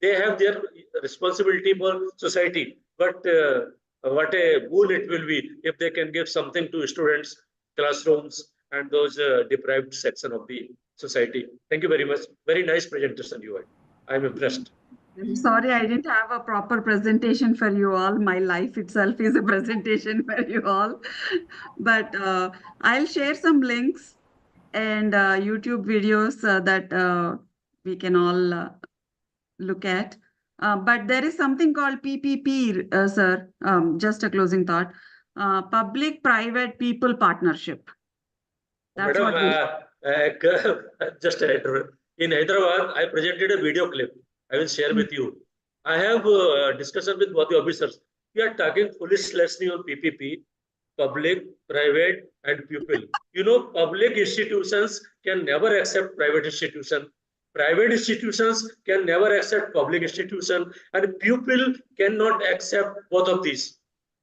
they have their responsibility for society. But what a boon it will be if they can give something to students, classrooms, and those deprived section of the society. Thank you very much. Very nice presentation you had. I'm impressed. I'm sorry, I didn't have a proper presentation for you all. My life itself is a presentation for you all. But I'll share some links and YouTube videos that we can all look at. But there is something called PPP, sir. Just a closing thought. Public-private people partnership. That's Madam, just in Hyderabad, I presented a video clip. I will share with you. I have discussion with both the officers. We are talking foolishly on PPP, public, private, and pupil. You know, public institutions can never accept private institution. Private institutions can never accept public institution, and pupil cannot accept both of these.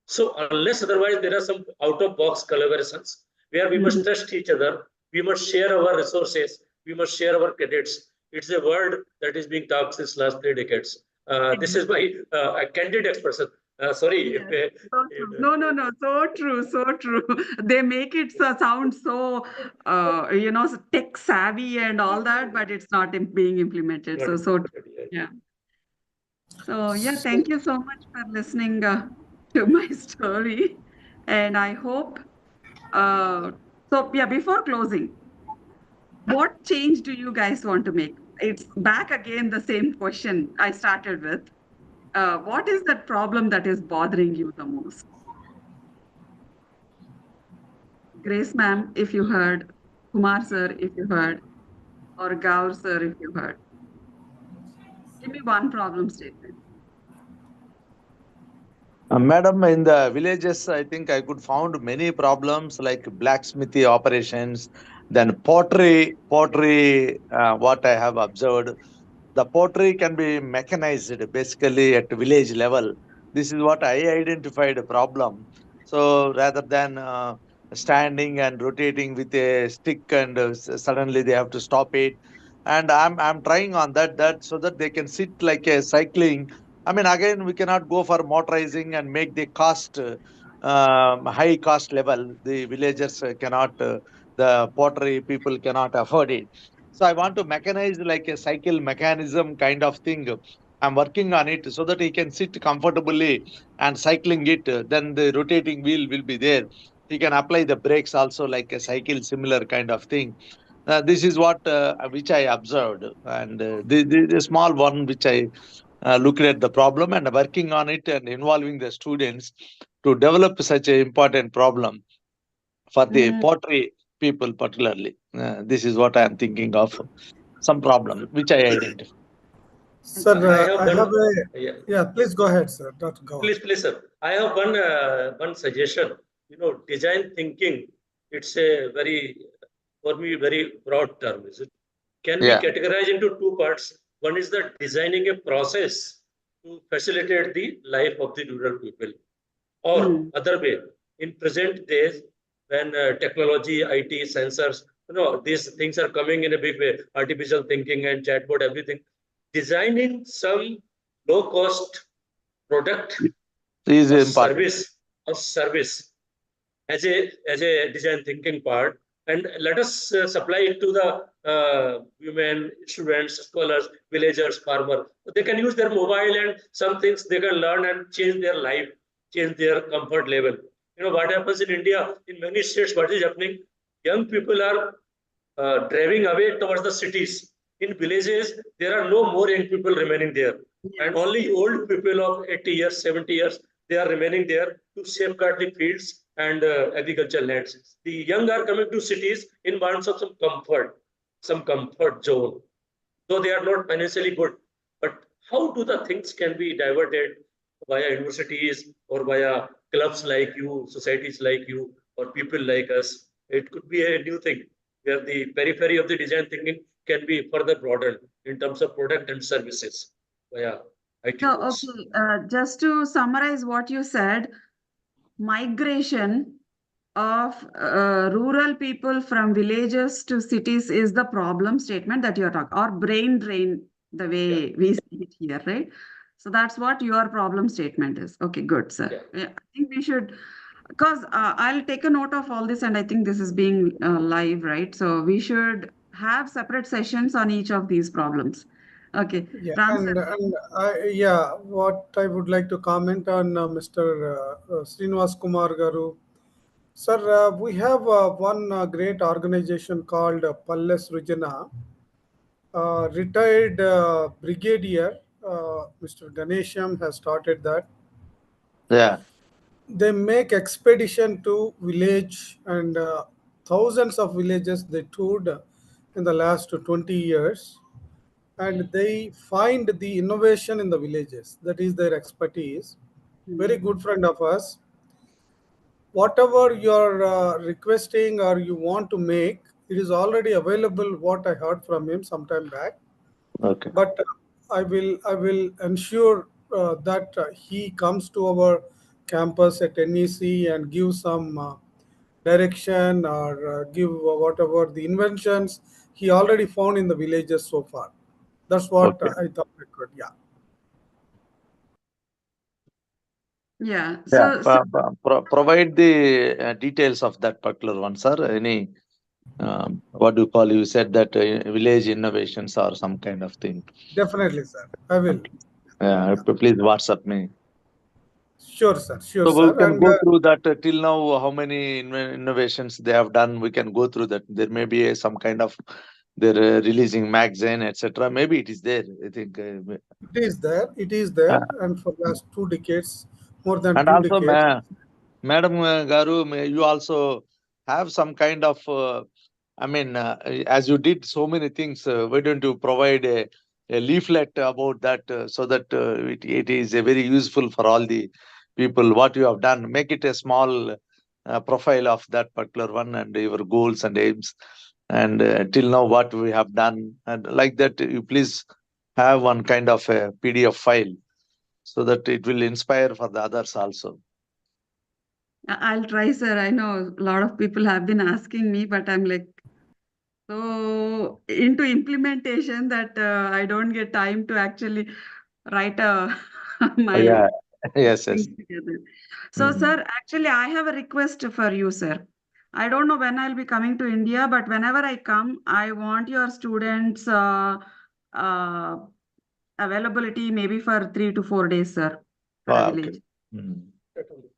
So unless otherwise there are some out-of-box collaborations where we must trust each other, we must share our resources, we must share our credits. It's a word that is being talked since last 3 decades. This is my candid expression. Sorry. Yes, so true. No. So true, so true. They make it sound so, tech savvy and all that, but it's not being implemented. So true. Yeah. So yeah, thank you so much for listening to my story, and I hope. So yeah, before closing, what change do you guys want to make? It's back again the same question I started with. What is that problem that is bothering you the most? Grace ma'am, if you heard, Kumar sir, if you heard, or Gaur sir, if you heard. Give me one problem statement. Madam, in the villages, I think I could found many problems like blacksmithy operations, then pottery, what I have observed. The pottery can be mechanized basically at village level. This is what I identified a problem. So rather than standing and rotating with a stick and suddenly they have to stop it. And I'm trying on that so that they can sit like a cycling. I mean, again, we cannot go for motorizing and make the cost high cost level. The villagers cannot, the pottery people cannot afford it. So I want to mechanize like a cycle mechanism kind of thing. I'm working on it so that he can sit comfortably and cycling it. Then the rotating wheel will be there. He can apply the brakes also like a cycle, similar kind of thing. This is what which I observed, and the small one which I looked at the problem and working on it and involving the students to develop such an important problem for the pottery people particularly. This is what I am thinking of. Some problem which I identify. Sir, I have I have a, yeah. please go ahead, sir. Dr. Go. Please, sir. I have one suggestion. You know, design thinking. It's a for me, very broad term. Is it? Can be Yeah. categorized into two parts. One is the designing a process to facilitate the life of the rural people, or other way. In present days, when technology, IT, sensors, these things are coming in a big way. Artificial thinking and chatbot, everything. Designing some low-cost product Is or important. service as a design thinking part, and let us supply it to the women, students, scholars, villagers, farmer. They can use their mobile, and some things they can learn and change their life, change their comfort level. You know what happens in India, in many states, what is happening? Young people are driving away towards the cities. In villages, there are no more young people remaining there. And only old people of 80 years, 70 years, they are remaining there to safeguard the fields and agricultural lands. The young are coming to cities in wants of some comfort zone, though they are not financially good. But how do the things can be diverted via universities or via clubs like you, societies like you, or people like us? It could be a new thing where the periphery of the design thinking can be further broadened in terms of product and services via IT So, tools. okay, just to summarize what you said, migration of rural people from villages to cities is the problem statement that you're talking, or brain drain, the way we see it here, right? So that's what your problem statement is. Okay, good, sir. Yeah. I think we should, because I'll take a note of all this, and I think this is being live, right? So we should have separate sessions on each of these problems. Okay, Yeah, Ram and, sir. and what I would like to comment on Mr. Srinivas Kumar Garu. Sir, we have one great organization called Palles Rujana. Retired brigadier Mr. Ganesham has started that. Yeah. They make expedition to village, and thousands of villages they toured in the last 20 years. and they find the innovation in the villages. That is their expertise. Very good friend of us. Whatever you're requesting or you want to make, it is already available. What I heard from him sometime back, Okay. but I will ensure that he comes to our campus at NEC and give some direction or give whatever the inventions he already found in the villages so far. That's what Okay. I thought I could. Yeah, Yeah. Yeah. So Provide the details of that particular one, sir. Any what do you call? You said that village innovations or some kind of thing. definitely, sir. I will. Yeah. Please WhatsApp me. Sure, sir. Sure, So we sir. can And go through that till now. How many innovations they have done? We can go through that. There may be some kind of they're releasing magazine, etc. Maybe it is there. I think. it is there. It is there. Uh, And for last 2 decades, more than and two also, decades. Madam Garu, may you also have some kind of, I mean, as you did so many things, why don't you provide a leaflet about that so that it is very useful for all the people what you have done? Make it a small profile of that particular one and your goals and aims and till now what we have done. And like that, you please have one kind of a PDF file so that it will inspire for the others also. I'll try, sir. I know a lot of people have been asking me, but I'm like so into implementation that I don't get time to actually write my Yeah. Yes, yes. things together. So, sir, actually, I have a request for you, sir. I don't know when I'll be coming to India, but whenever I come, I want your students' uh, availability maybe for 3 to 4 days, sir, for a Okay. village.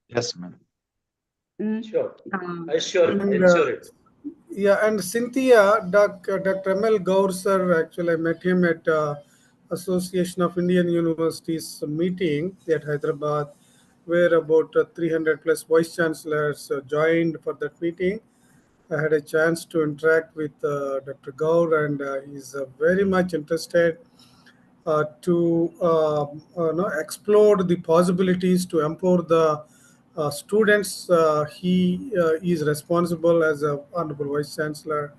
Yes, ma'am. Sure. Uh, I sure, And ensure it. yeah, and Cynthia, Dr. ML Gaur sir, actually, I met him at Association of Indian Universities meeting at Hyderabad, where about 300 plus vice chancellors joined for that meeting. I had a chance to interact with Dr. Gaur, and he's very much interested to explore the possibilities to empower the students. He is responsible as a honorable vice chancellor.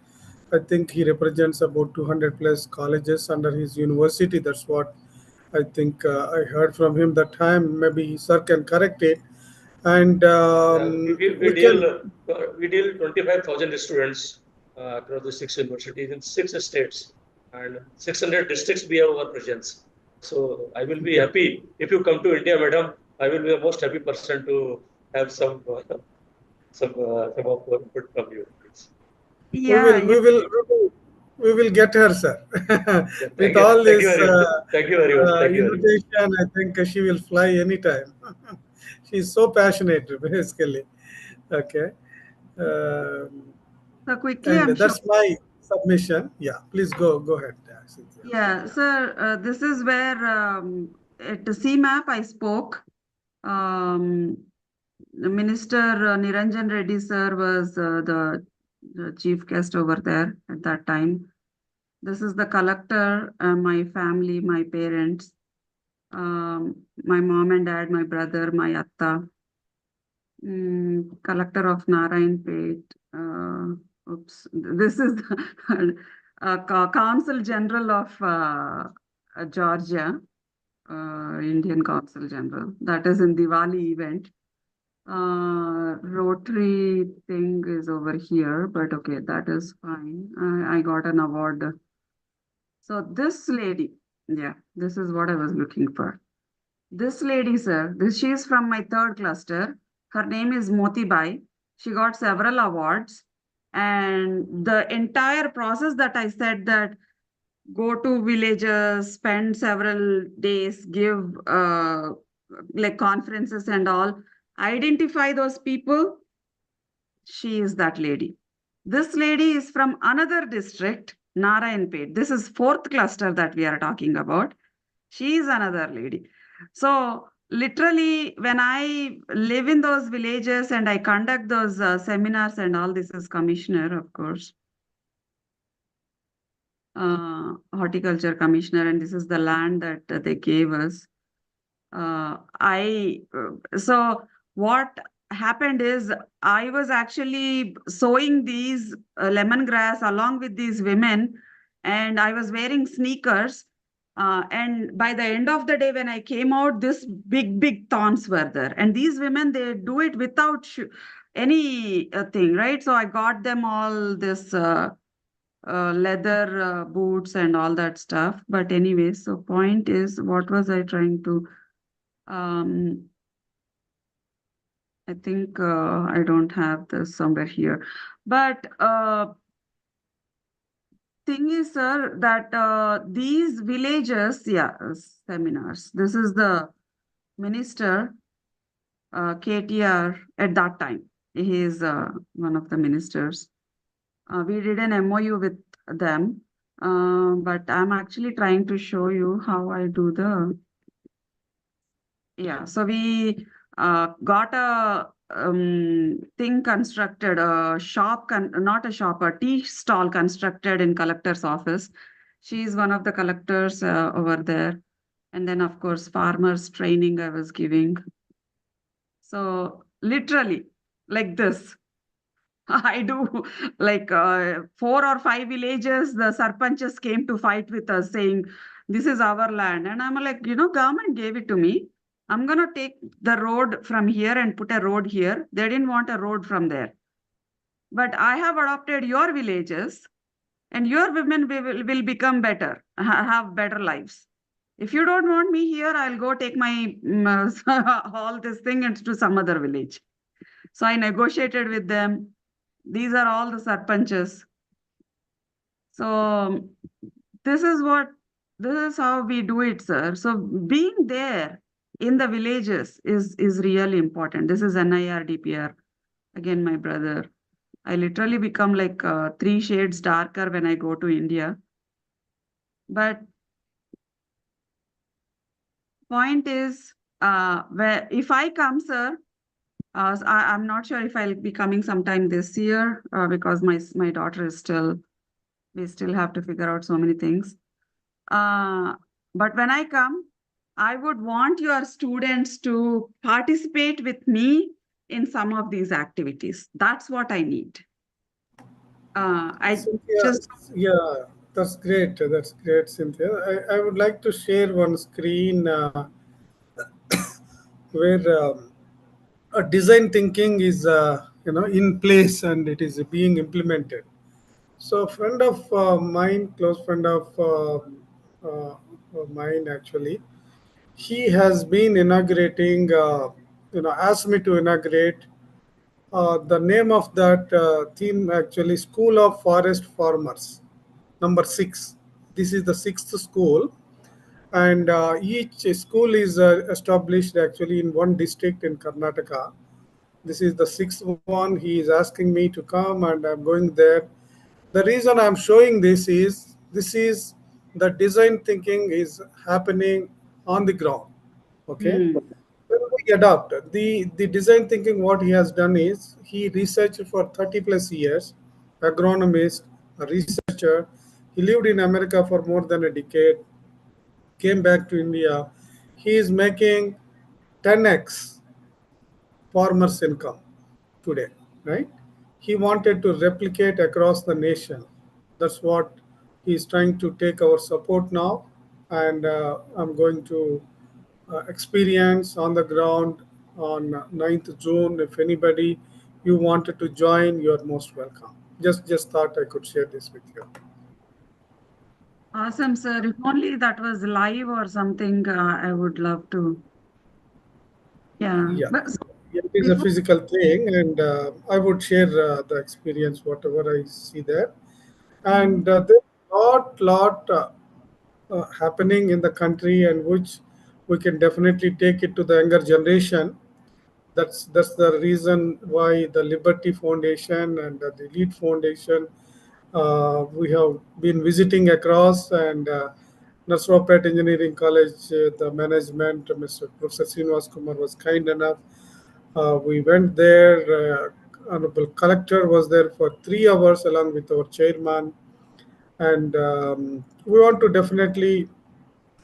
I think he represents about 200 plus colleges under his university. That's what I think I heard from him that time. Maybe sir can correct it, and we can. We deal 25,000 students across the 6 universities in 6 states and 600 districts. We have our presence. So I will be happy if you come to India, madam. I will be the most happy person to have some of our input from you. We yeah, will, yeah. we will, we will get her, sir. Yeah, With thank you. all Thank you this very much. Thank you very much. Thank you very much. invitation, I think she will fly anytime. She's so passionate, basically. Okay. Um, So quickly, and I'm sure. that's my submission. Yeah, please go ahead, Cynthia. Yeah, sir, this is where at the CMAP I spoke. The Minister Niranjan Reddy sir was the chief guest over there at that time. This is the collector, my family, my parents, my mom and dad, my brother, my atta, collector of Narayanpet. Oops, this is the Council General of Georgia, Indian Consul General. That is in Diwali event. Rotary thing is over here, but okay, that is fine. I got an award. So this lady, yeah, this is what I was looking for. This lady, sir, she is from my third cluster. Her name is Moti Bai. She got several awards. And the entire process that I said that go to villages, spend several days, give like conferences and all, identify those people. She is that lady. This lady is from another district, Narayanpet. This is fourth cluster that we are talking about. She is another lady. So literally, when I live in those villages and I conduct those seminars and all, this is commissioner, of course. horticulture commissioner, and this is the land that they gave us. So what happened is I was actually sowing these lemongrass along with these women, and I was wearing sneakers. And by the end of the day, when I came out, this big thorns were there. And these women, they do it without any thing, right? So I got them all this leather boots and all that stuff. But anyway, so point is, what was I trying to? I think I don't have this somewhere here. But thing is, sir, that these villages, seminars. This is the minister, KTR, at that time. He is one of the ministers. We did an MOU with them, but I'm actually trying to show you how I do the. Yeah, so we got a thing constructed, a shop, not a shop, a tea stall constructed in collector's office. She's one of the collectors over there. And then, of course, farmers training I was giving. So literally like this. I do like 4 or 5 villages, the sarpanches came to fight with us saying, this is our land. And I'm like, government gave it to me. I'm going to take the road from here and put a road here. They didn't want a road from there. But I have adopted your villages and your women will become better, have better lives. If you don't want me here, I'll go take my all this thing into some other village. So I negotiated with them. These are all the sarpanches. So this is how we do it, sir. So being there in the villages is really important. This is NIRDPR. Again, my brother. I literally become like 3 shades darker when I go to India. But point is, where if I come, sir, I'm not sure if I'll be coming sometime this year because my daughter is we still have to figure out so many things. But when I come, I would want your students to participate with me in some of these activities. That's what I need. Yeah, that's great. That's great, Cynthia. I would like to share one screen where design thinking is in place and it is being implemented. So a friend of mine, close friend of mine actually, he has been inaugurating, asked me to inaugurate the name of that theme actually School of Forest Farmers, number 6. This is the 6th school, and each school is established actually in one district in Karnataka. This is the 6th one. He is asking me to come, and I'm going there. The reason I'm showing this is the design thinking is happening on the ground. Okay. When we adopt the design thinking, what he has done is he researched for 30 plus years, agronomist, a researcher. He lived in America for more than a decade, came back to India. He is making 10x farmers' income today, right? He wanted to replicate across the nation. That's what he's trying to take our support now. And I'm going to experience on the ground on 9th June. If anybody you wanted to join, you're most welcome. Just thought I could share this with you. Awesome, sir. If only that was live or something, I would love to. Yeah. Yeah. But It is a physical thing, and I would share the experience, whatever I see there. And there's lot happening in the country, and which we can definitely take it to the younger generation. That's the reason why the Liberty Foundation and the Lead Foundation we have been visiting across, and Nasropet Engineering College, the management, Mr. Professor Srinivas Kumar was kind enough. We went there. Honorable Collector was there for 3 hours along with our chairman. and we want to definitely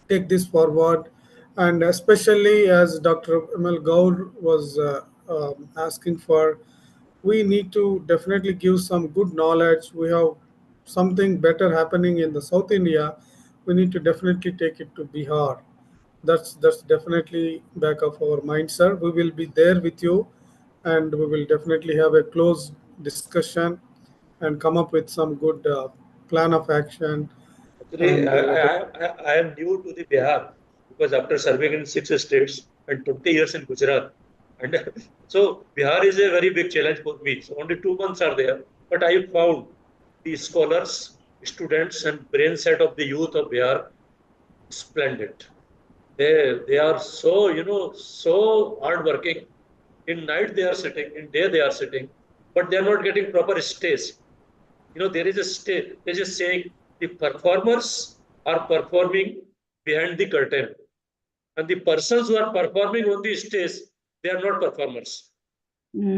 take this forward. And especially as Dr. Ml Gaur was asking for, we need to definitely give some good knowledge. We have something better happening in the South India. We need to definitely take it to Bihar. That's definitely back of our mind, sir. We will be there with you, and we will definitely have a close discussion and come up with some good plan of action. Actually, And I am new to the Bihar because after serving in 6 states and 20 years in Gujarat, and so Bihar is a very big challenge for me. So only 2 months are there, but I found the scholars, students, and brain set of the youth of Bihar splendid. They are so so hardworking. In night they are sitting, in day they are sitting, but they are not getting proper stays. There is a stay. There's a saying: the performers are performing behind the curtain, and the persons who are performing on the stage, they are not performers.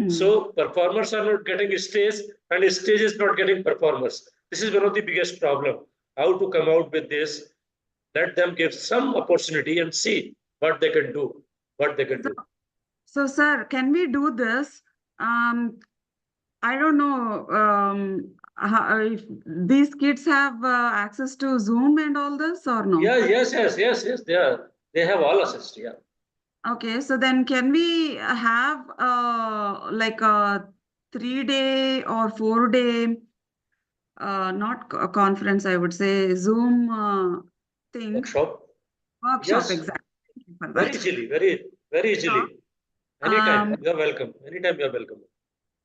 So performers are not getting stage, and stage is not getting performers. This is one of the biggest problem. How to come out with this? Let them give some opportunity and see what they can do. What they can do. So, sir, can we do this? I don't know if these kids have access to Zoom and all this or no? Yeah, yes. They have all assist. Yeah. Okay, so then can we have like a 3-day or 4-day, not a conference, I would say, Zoom thing, Workshop. workshop, Yes. exactly. Thank you for Very that. easily. Very easily. Anytime. Um, You're welcome. Anytime you're welcome.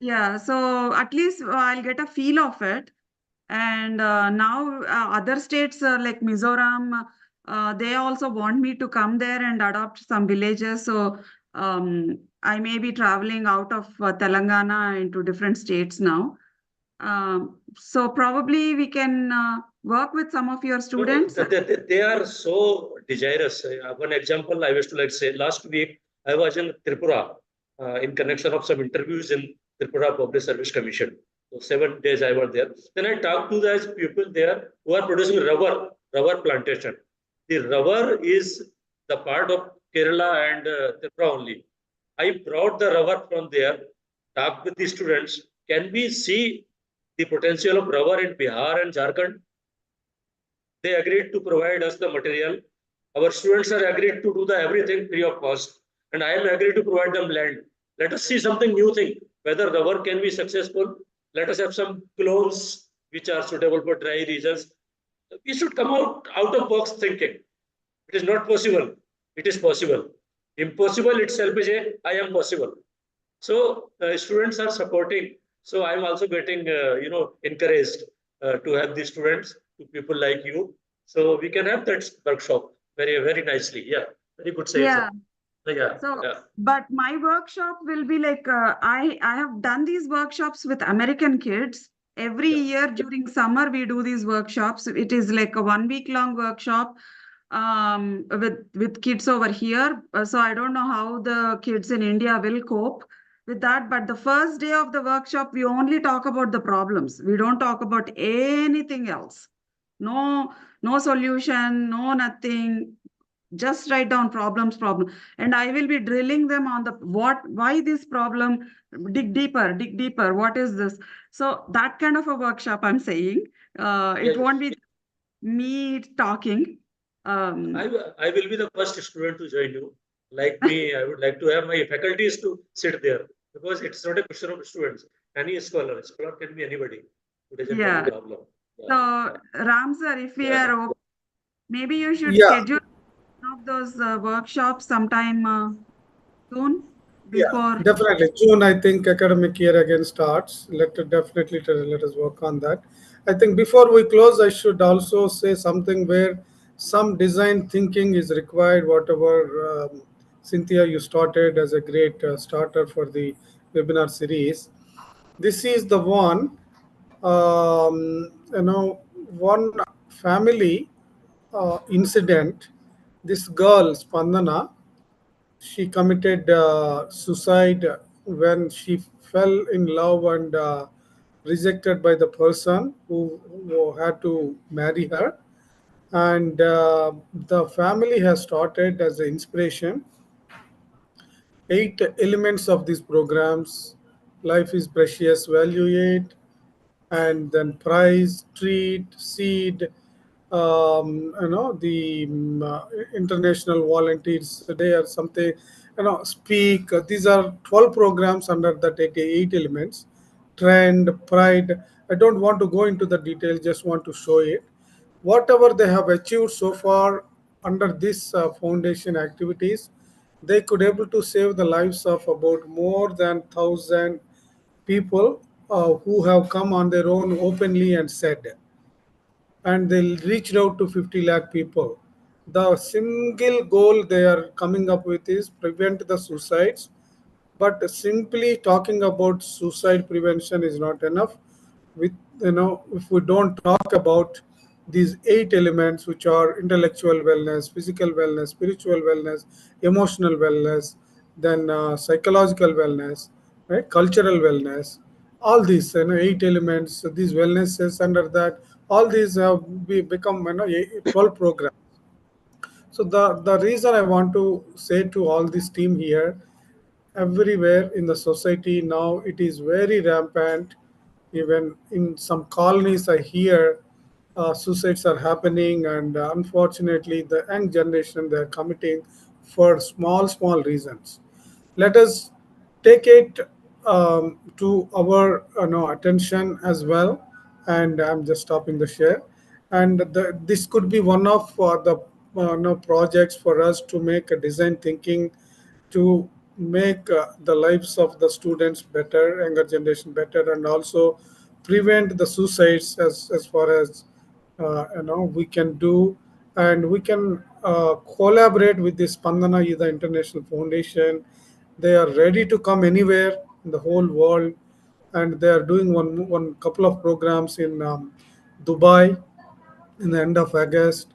yeah, so at least I'll get a feel of it. And now other states like Mizoram, they also want me to come there and adopt some villages. So I may be traveling out of Telangana into different states now. So probably we can work with some of your No, students. they are so desirous. One example I wish to like say, last week I was in Tripura in connection of some interviews in Tripura Public Service Commission. So 7 days I was there. Then I talked to those people there who are producing rubber plantation. The rubber is the part of Kerala and Tripura only. I brought the rubber from there, talked with the students. Can we see the potential of rubber in Bihar and Jharkhand? They agreed to provide us the material. Our students are agreed to do the everything free of cost, and I am agreed to provide them land. Let us see something new thing. Whether rubber can be successful. Let us have some clones which are suitable for dry regions. We should come out of box thinking. It is not possible. It is possible. Impossible itself is a I am possible. So students are supporting. So I'm also getting encouraged to have the students, to people like you. So we can have that workshop very nicely. Yeah, very good say. Yeah. Yeah, So, yeah. but my workshop will be like I have done these workshops with American kids. Every Yeah. year during summer, we do these workshops. It is like a 1 week long workshop with kids over here. So I don't know how the kids in India will cope with that. But the first day of the workshop, we only talk about the problems. We don't talk about anything else. No, no solution, no nothing. Just write down problem, and I will be drilling them on the why this problem. Dig deeper, what is this? So that kind of a workshop I'm saying. Yeah, It won't be me talking. I, um I will be the first student to join you. Like me, I would like to have my faculties to sit there because it's not a question of students. Any scholar can be anybody who doesn't have a yeah, problem. so Yeah, Ram sir, if we yeah. are maybe you should yeah, schedule one of those workshops sometime soon yeah, before. definitely. June, I think academic year again starts. Let us work on that. I think before we close, I should also say something where some design thinking is required. Whatever Cynthia you started as a great starter for the webinar series. This is the one. One family incident. This girl Spandana, she committed suicide when she fell in love and rejected by the person who who had to marry her, and the family has started as an inspiration 8 elements of these programs: life is precious, value it, and then prize, treat, seed, the international volunteers day or something, speak. These are 12 programs under that 8 elements. Trend, pride. I don't want to go into the details, just want to show it. Whatever they have achieved so far under this foundation activities, they could able to save the lives of about more than 1,000 people who have come on their own openly and said, and they reached out to 50 lakh people. The single goal they are coming up with is prevent the suicides, but simply talking about suicide prevention is not enough. With if we don't talk about these 8 elements, which are intellectual wellness, physical wellness, spiritual wellness, emotional wellness, then psychological wellness, right, cultural wellness, all these 8 elements, these wellnesses under that, all these have become 12 programs. So the reason I want to say to all this team here, everywhere in the society now it is very rampant. Even in some colonies I hear suicides are happening, and unfortunately the young generation they are committing for small reasons. Let us take it to our attention as well. And I'm just stopping the share. And this could be one of the projects for us to make a design thinking, to make the lives of the students better, younger generation better, and also prevent the suicides as far as we can do. And we can collaborate with this Spandana Ida International Foundation. They are ready to come anywhere in the whole world, and they are doing one couple of programs in Dubai in the end of August,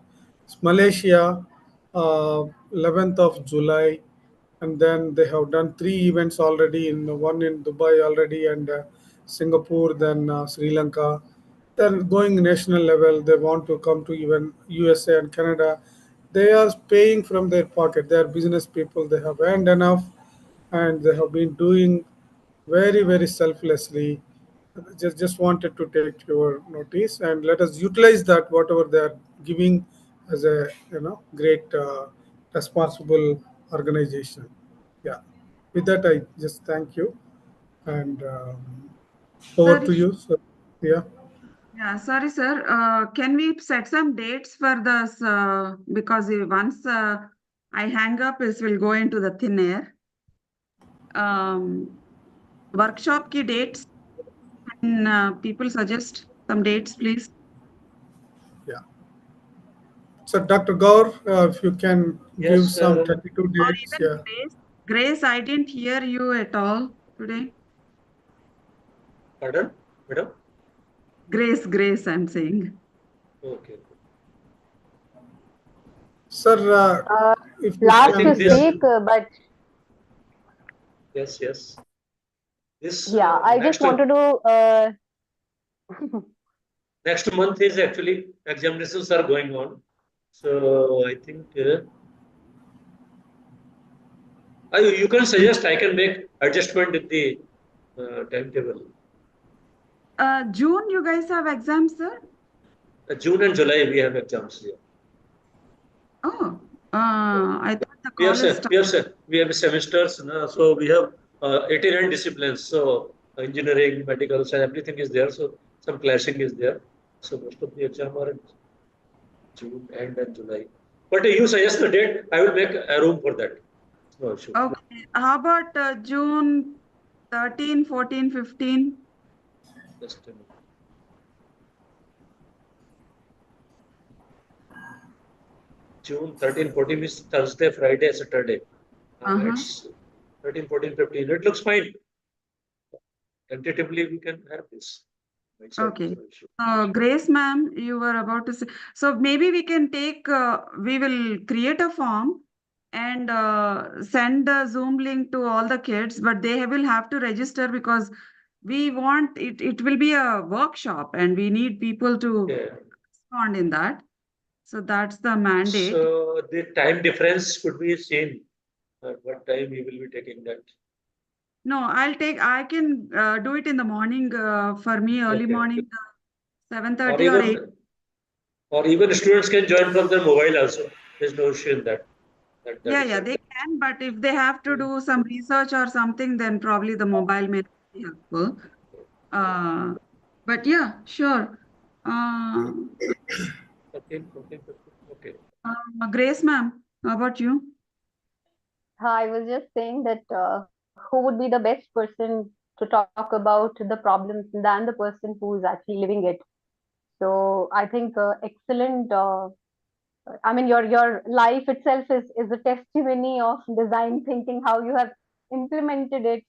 Malaysia, 11th of July, and then they have done 3 events already. In one in Dubai already, and Singapore, then Sri Lanka. They're going national level. They want to come to even USA and Canada. They are paying from their pocket. They are business people. They have earned enough, and they have been doing very selflessly. Just wanted to take your notice, and let us utilize that whatever they are giving as a great responsible organization. Yeah. With that, I just thank you, and over Sorry, to you. So, yeah. yeah, sorry, sir. Can we set some dates for this? Because once I hang up, it will go into the thin air. Workshop ki dates, and people suggest some dates, please. Yeah. So, Dr. Gaur, if you can give Yes, some 32 Or dates. even Yeah. Grace. Grace, I didn't hear you at all today. pardon, madam. Grace, I'm saying. Okay. Sir, if you I Last to think can, this, speak, but yes. This yeah, I just wanted to. next month is actually examinations are going on. So I think you can suggest I can make adjustment in the timetable. June, you guys have exams, sir? June and July we have exams here. Oh, Yeah. I thought the We have call is se- we have se- we have semesters, so we have 89 disciplines. So engineering, medical science, everything is there. So some clashing is there. So most of the exam are in June and July. But you suggest the date, I will make a room for that. No issue. Okay. How about June 13, 14, 15? Just a minute. June 13, 14 is Thursday, Friday, Saturday. Uh-huh. It's 13, 14, 15. It looks fine. Tentatively, we can have this. Okay. No issue. Grace, ma'am, you were about to say. So maybe we can take, we will create a form and send the Zoom link to all the kids, but they will have to register because we want it, it will be a workshop and we need people to Yeah. respond in that. So that's the mandate. So the time difference could be same. At what time you will be taking that? No, I can do it in the morning for me, early Okay. morning, Or 7:30 or 8. even students can join from their mobile also. There's no issue in that. That Yeah, is yeah, not they there. can, but if they have to do some research or something, then probably the mobile may not be helpful. But yeah, sure. Uh, Okay, okay, okay. Grace, ma'am, how about you? I was just saying that who would be the best person to talk about the problems than the person who is actually living it. So I think excellent. I mean, your life itself is a testimony of design thinking, how you have implemented it,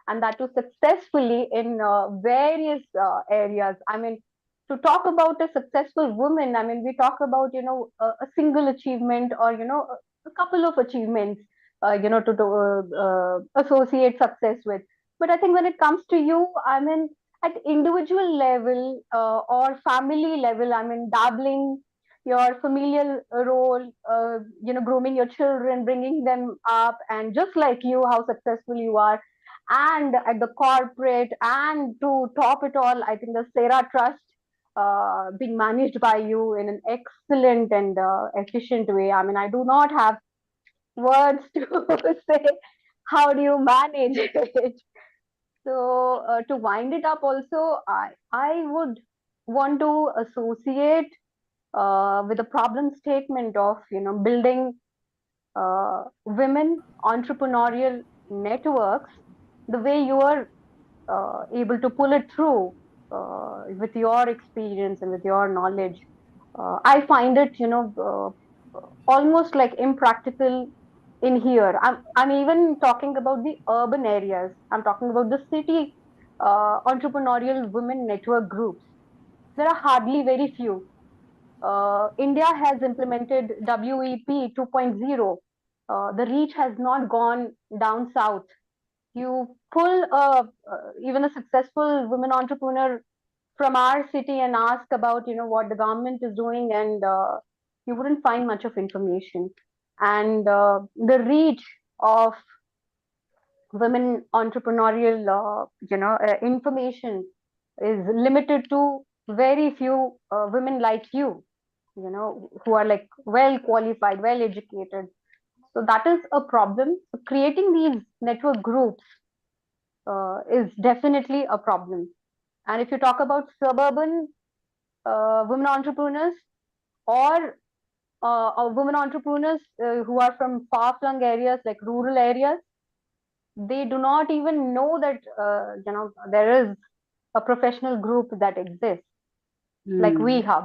and that too successfully in various areas. I mean, to talk about a successful woman, I mean, we talk about a single achievement or a couple of achievements, to associate success with. But I think when it comes to you, I mean, at individual level or family level, I mean, dabbling your familial role, grooming your children, bringing them up, and just like you, how successful you are, and at the corporate, and to top it all, I think the Sarah Trust being managed by you in an excellent and efficient way. I mean, I do not have words to say how do you manage it. So to wind it up, also, I would want to associate with the problem statement of building women entrepreneurial networks the way you are able to pull it through with your experience and with your knowledge. I find it almost like impractical in here. I'm even talking about the urban areas. I'm talking about the city entrepreneurial women network groups. There are hardly very few. India has implemented WEP 2.0. The reach has not gone down south. You pull even a successful women entrepreneur from our city and ask about what the government is doing, and you wouldn't find much of information. And the reach of women entrepreneurial information is limited to very few women like you, who are like well qualified, well educated. So that is a problem. So creating these network groups is definitely a problem. And if you talk about suburban women entrepreneurs or women entrepreneurs who are from far-flung areas like rural areas, they do not even know that there is a professional group that exists like we have,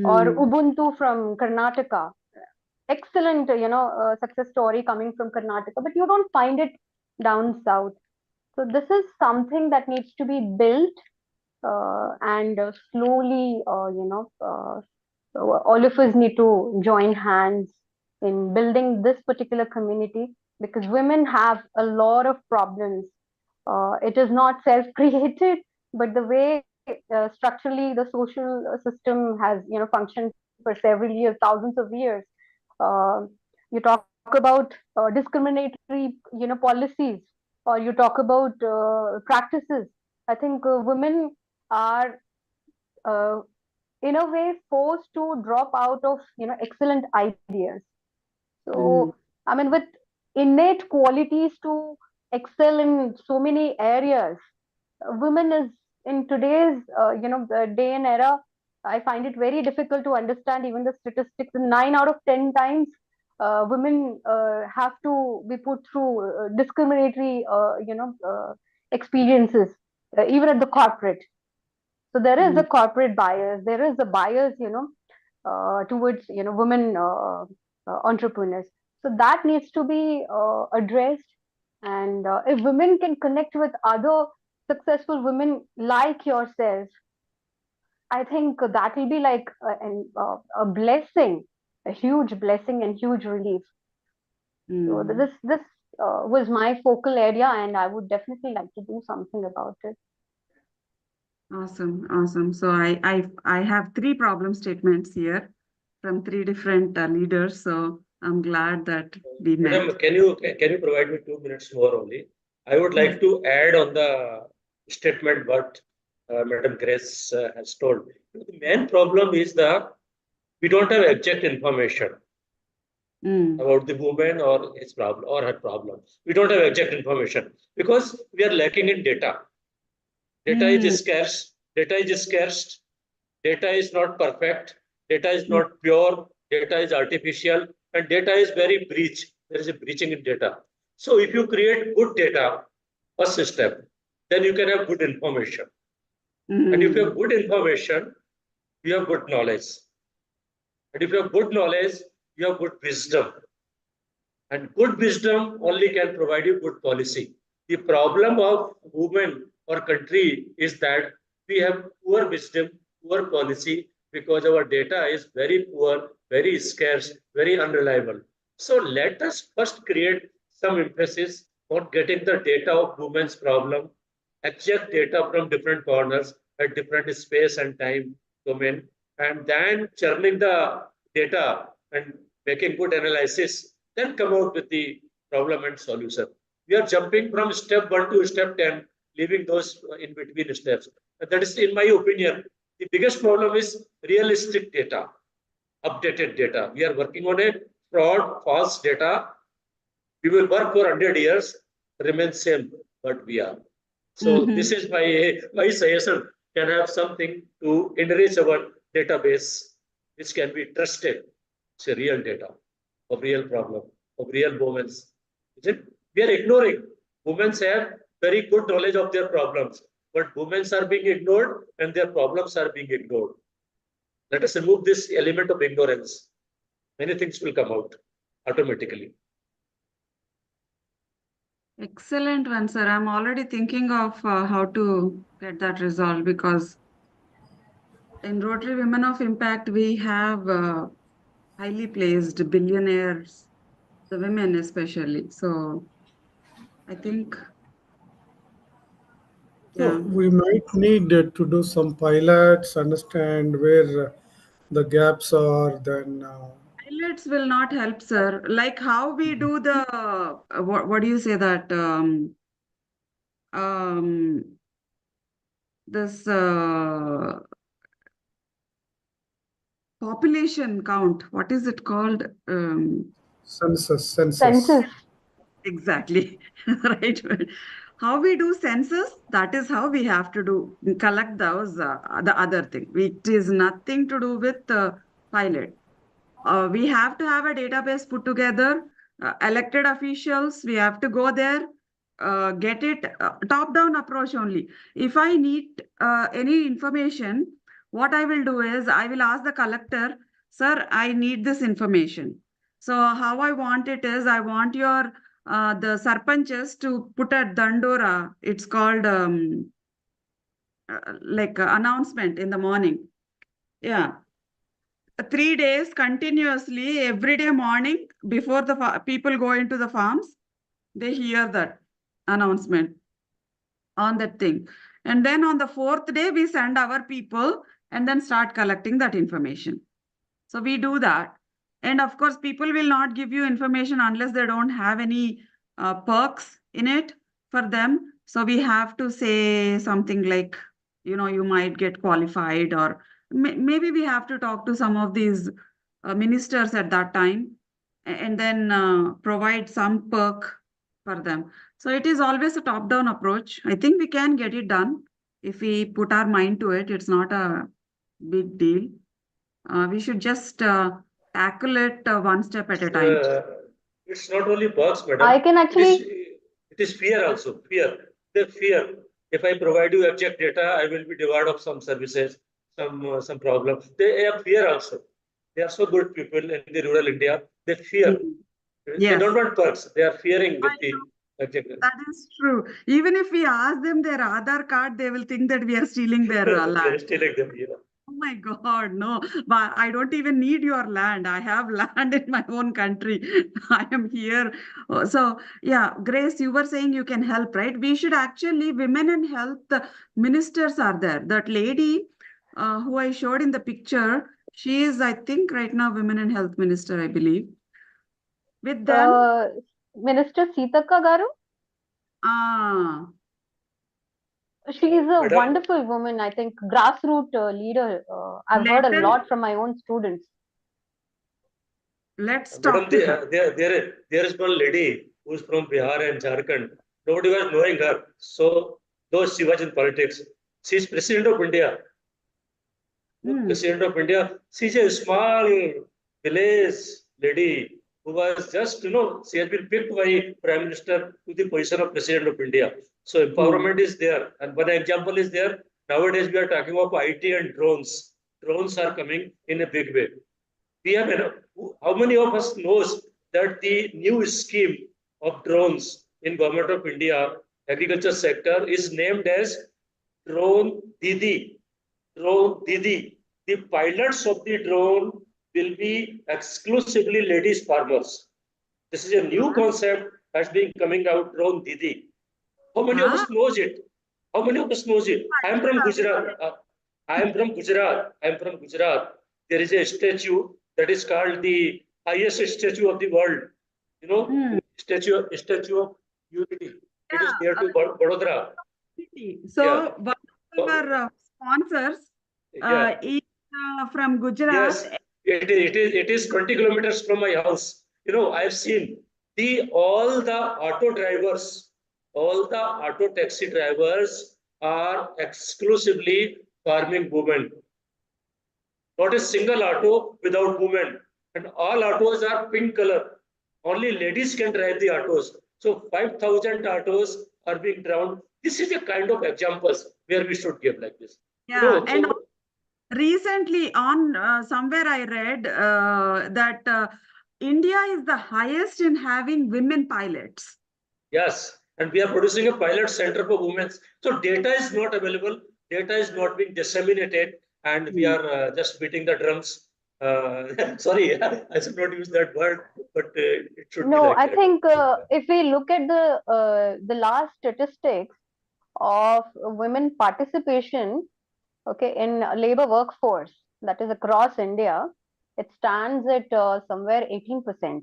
or Ubuntu from Karnataka. Excellent, success story coming from Karnataka, but you don't find it down south. So this is something that needs to be built and slowly, all of us need to join hands in building this particular community because women have a lot of problems. It is not self-created, but the way structurally the social system has functioned for several years, thousands of years. Uh, you talk about discriminatory policies, or you talk about practices. I think women are uh, in a way forced to drop out of excellent ideas. So I mean, with innate qualities to excel in so many areas, women is in today's day and era. I find it very difficult to understand even the statistics. 9 out of 10 times women have to be put through discriminatory experiences even at the corporate. So there is a corporate bias, there is a bias towards women entrepreneurs. So that needs to be addressed. And if women can connect with other successful women like yourself, I think that will be like a blessing, a huge blessing and huge relief. So this was my focal area, and I would definitely like to do something about it. Awesome. So I have three problem statements here from three different leaders. So I'm glad that we Madam, met. can you provide me 2 minutes more only? I would Yes. like to add on the statement what Madam Grace has told. The main problem is we don't have exact information Mm. about the woman or his problem or her problem. We don't have exact information because we are lacking in data. Data Mm. is scarce. Data is scarce. Data is not perfect. Data is Mm. not pure. Data is artificial, and data is very breach. There is a breaching in data. So if you create good data, first step, then you can have good information. And if you have Mm. good information, you have good knowledge. And if you have good knowledge, you have good wisdom. And good wisdom only can provide you good policy. The problem of women or country is that we have poor wisdom, poor policy, because our data is very poor, very scarce, very unreliable. So let us first create some emphasis on getting the data of women's problem, exact data from different corners at different space and time domain, and then churning the data and making good analysis, then come out with the problem and solution. We are jumping from step 1 to step 10, leaving those in between steps. And that is, in my opinion, the biggest problem is realistic data, updated data. We are working on a fraud, false data. We will work for 100 years, remain same, but we are. So this is my suggestion. Can have something to enrich our database, which can be trusted. It's a real data of real problem, of real moments. Is it? We are ignoring. Women have very good knowledge of their problems, but women are being ignored and their problems are being ignored. Let us remove this element of ignorance. Many things will come out automatically. Excellent one, sir. I'm already thinking of how to get that resolved because in Rotary Women of Impact, we have highly placed billionaires, the women especially. So I think, So yeah. we might need to do some pilots, understand where the gaps are, then Pilots will not help, sir. Like how we do the, what do you say that, um, this population count, what is it called? census. Census. Exactly. Right. How we do census, that is how we have to do, collect those, the other thing. It is nothing to do with pilot. We have to have a database put together, elected officials, we have to go there, get it, top-down approach only. If I need any information, what I will do is I will ask the collector, sir, I need this information. So how I want it is, I want your the sarpanches to put a dandora. It's called like announcement in the morning. Yeah, 3 days continuously every day morning before the people go into the farms, they hear that announcement on that thing, and then on the fourth day we send our people and then start collecting that information. So we do that. And of course, people will not give you information unless they don't have any perks in it for them. So we have to say something like, you might get qualified, or maybe we have to talk to some of these ministers at that time and then provide some perk for them. So it is always a top-down approach. I think we can get it done if we put our mind to it. It's not a big deal. We should just tackle it one step at a time. It's not only bugs, madam. I can It is actually, it is fear also. Fear. The fear. If I provide you exact data, I will be debarred of some services, some problem. They have fear also. They are so good people in the rural India. They fear. Mm. They Yes, don't want perks. They are fearing I with the know. exact. That is true. Even if we ask them their Aadhaar card, they will think that we are stealing their They are land. stealing them. Oh my God, no. But I don't even need your land. I have land in my own country. I am here. So, yeah, Grace, you were saying you can help, right? We should actually, women in health ministers are there. That lady who I showed in the picture, she is, I think, right now, women and health minister, I believe. With them, Minister Sitaka Garu, ah, she is a Madam, wonderful woman. I think grassroots leader. I've heard let a them, lot from my own students. let's Madam, talk to her. there is one lady who's from Bihar and Jharkhand. Nobody was knowing her. So, though she was in politics, she's President of India. President of India. She's a small village lady who was just, she has been picked by Prime Minister to the position of President of India. So empowerment is there. And one example is there. Nowadays, we are talking about IT and drones. Drones are coming in a big way. We have enough. How many of us knows that the new scheme of drones in Government of India agriculture sector is named as Drone Didi. Drone Didi. The pilots of the drone will be exclusively ladies farmers. This is a new concept that's been coming out, Drone Didi. How many of Ah, us knows it? How many of us knows it? I am from Gujarat. I am from Gujarat. I am from Gujarat. There is a statue that is called the highest statue of the world. You know, statue of unity. It is near yeah. to Vadodara. Yeah. So one of our sponsors Yeah. is from Yes, Gujarat. it is 20 kilometers from my house. I've seen all the auto taxi drivers are exclusively farming women. Not a single auto without women. And all autos are pink color. Only ladies can drive the autos. So 5,000 autos are being driven. This is a kind of examples where we should give like this. Yeah, and So recently on somewhere I read that India is the highest in having women pilots. yes, and we are producing a pilot center for women. So data is not available, data is not being disseminated, and we are just beating the drums. Sorry, I should not use that word, but it should be No, like I that. think if we look at the last statistics of women participation, okay, in labor workforce, that is across India, it stands at somewhere 18%.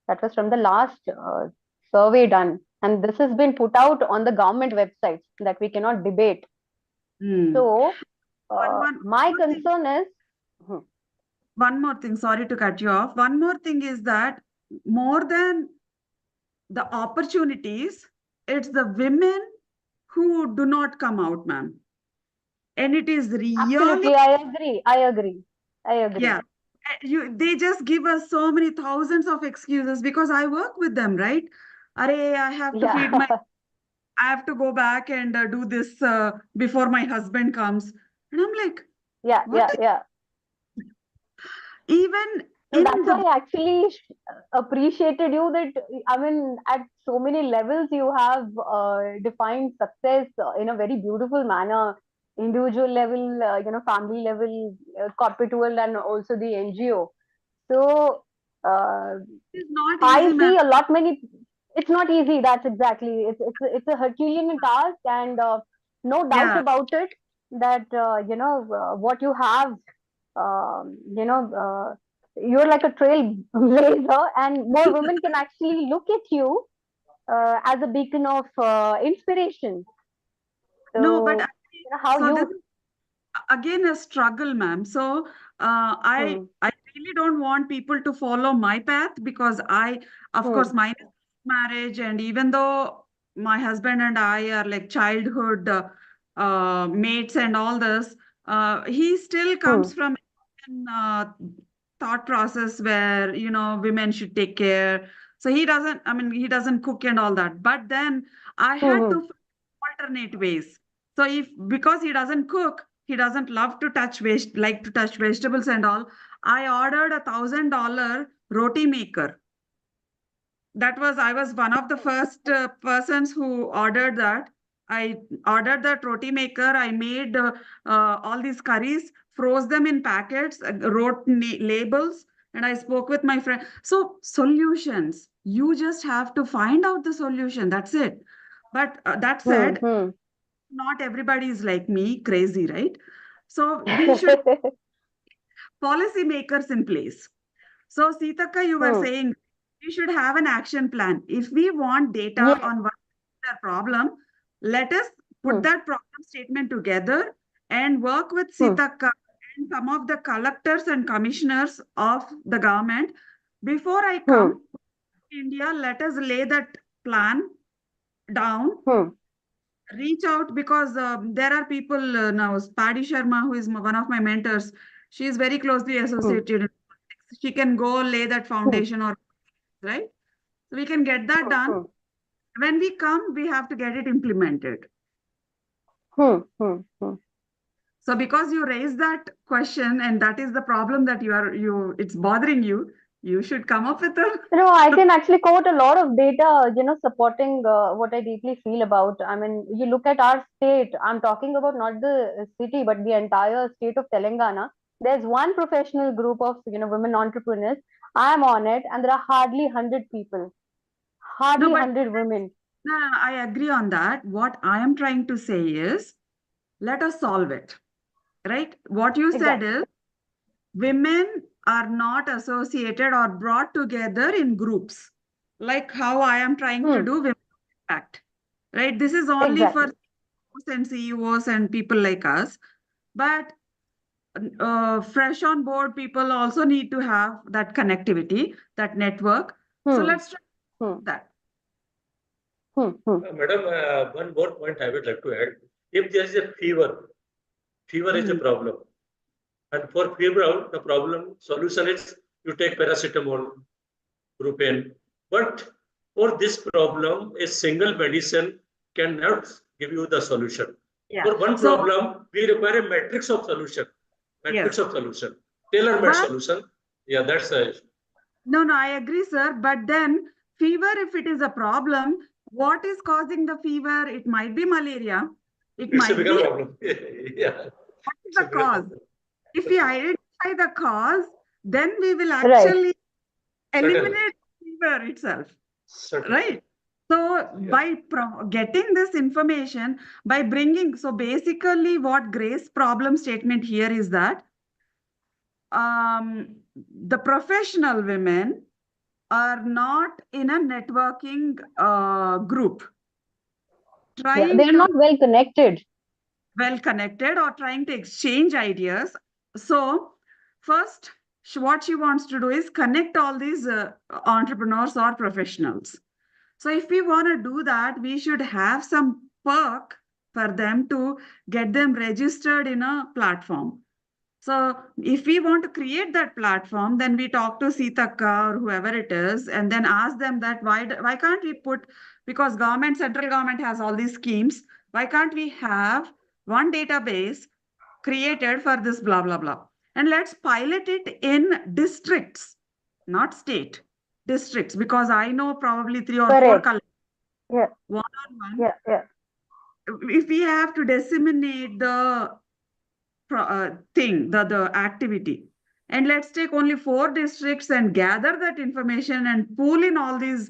That was from the last survey done, and this has been put out on the government websites that we cannot debate. Hmm. So my more thing. concern is, One more thing, sorry to cut you off. One more thing is that more than the opportunities, it's the women who do not come out, ma'am. And it is really, absolutely, I agree. yeah, they just give us so many thousands of excuses because I work with them, right? Arey, I have to feed my, Yeah. I have to go back and do this before my husband comes. And I'm like, Yeah, what? yeah. Even So in that's the, why I actually appreciated you that, I mean, at so many levels, you have defined success in a very beautiful manner, individual level, family level, corporate world, and also the NGO. So uh, it's not I easy, ma'am. see a lot many. It's not easy. That's exactly. It's a Herculean task, and no doubt Yeah. about it that what you have. You're like a trailblazer, and more women can actually look at you as a beacon of inspiration. No, but So how so this you. is again a struggle, ma'am. So Hmm, I really don't want people to follow my path because of course, hmm, mine is marriage, and even though my husband and I are like childhood mates and all this, he still hmm, comes from thought process where women should take care. So he doesn't. I mean, he doesn't cook and all that. But then I had hmm, to alternate ways. So if because he doesn't cook, he doesn't love to like to touch vegetables and all. I ordered $1,000 roti maker. I was one of the first persons who ordered that. I ordered that roti maker. I made all these curries, froze them in packets, wrote labels, and I spoke with my friend. So solutions, you just have to find out the solution. That's it. But that said, not everybody is like me, crazy, right? So we should policy makers in place. So Sitaka, you were saying we should have an action plan. If we want data Yes. on one particular problem, let us put that problem statement together and work with Sitaka and some of the collectors and commissioners of the government. Before I come to India, let us lay that plan down, reach out, because there are people now, Paddy Sharma, who is one of my mentors, she is very closely associated in politics. She can go lay that foundation, or right? So we can get that done. When we come, we have to get it implemented. So because you raised that question, and that is the problem that it's bothering you, you should come up with a No, I can actually quote a lot of data, supporting what I deeply feel about. I mean, you look at our state, I'm talking about not the city, but the entire state of Telangana. There's one professional group of, women entrepreneurs. I'm on it, and there are hardly 100 people, hardly No, but 100 women. no, I agree on that. What I am trying to say is, let us solve it, right? What you said is, women are not associated or brought together in groups, like how I am trying to do Women Impact, right? This is only for CEOs and CEOs and people like us, but fresh on board people also need to have that connectivity, that network. So let's try that. Madam, one more point I would like to add. If there is a fever is a problem. And for fever, the problem solution is you take paracetamol, brufen. But for this problem, a single medicine cannot give you the solution. Yeah. For one So, problem, we require a matrix of solution. Matrix of solution. Tailor-made solution. Yeah, that's the issue. No, I agree, sir. But then fever, if it is a problem, what is causing the fever? It might be malaria. It It's a might bigger be problem. Yeah. what is the cause? If we identify the cause, then we will Right. actually Certainly. eliminate fever itself. Certainly. Right? So by getting this information, by bringing, so basically what Grace's problem statement here is that the professional women are not in a networking group. Yeah, they're not well connected. Well connected or trying to exchange ideas. So first, what she wants to do is connect all these entrepreneurs or professionals. So if we want to do that, we should have some perk for them to get them registered in a platform. So if we want to create that platform, then we talk to Sitaka or whoever it is, and then ask them that why can't we put, because central government has all these schemes, why can't we have one database created for this blah, blah, blah. And let's pilot it in districts, not state, districts, because I know probably 3 or 4 colleges, one-on-one. If we have to disseminate the the activity, and let's take only 4 districts and gather that information and pool in all these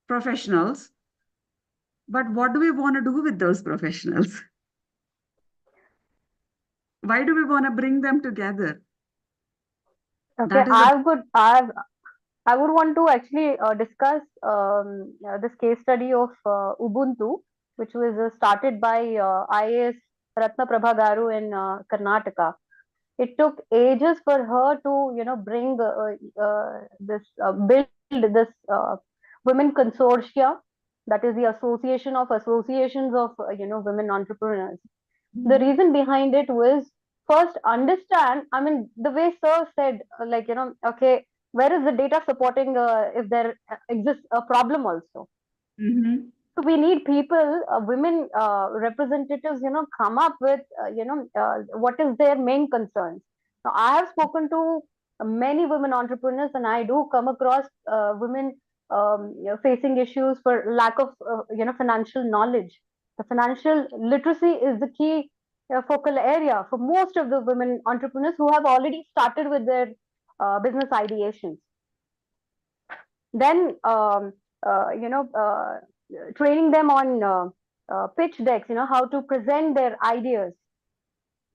professionals. But what do we want to do with those professionals? Why do we want to bring them together? Okay, I would want to actually discuss this case study of Ubuntu, which was started by IAS Ratna Prabha Garu in Karnataka. It took ages for her to, bring build this women consortia, that is the association of associations of women entrepreneurs. The reason behind it was, first understand, I mean, the way sir said, like, okay, where is the data supporting if there exists a problem also? So we need people, women representatives, come up with, what is their main concerns. Now, I have spoken to many women entrepreneurs, and I do come across women facing issues for lack of, financial knowledge. The financial literacy is the key focal area for most of the women entrepreneurs who have already started with their business ideations. Then, training them on pitch decks, how to present their ideas,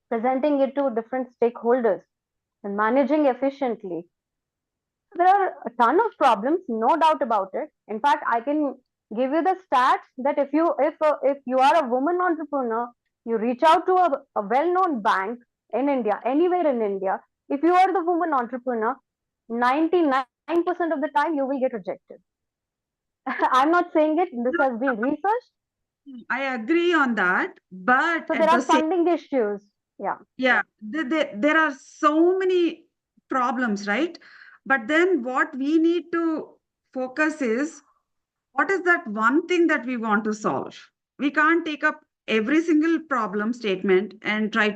presenting it to different stakeholders, and managing efficiently. There are a ton of problems, no doubt about it. In fact, I can give you the stats that if you are a woman entrepreneur, you reach out to a well-known bank in India, anywhere in India. If you are the woman entrepreneur, 99% of the time you will get rejected. I'm not saying it. This has been researched. I agree on that, but So at there are the same, funding issues. Yeah. yeah, there are so many problems, right? But then what we need to focus is, what is that one thing that we want to solve? We can't take up every single problem statement and try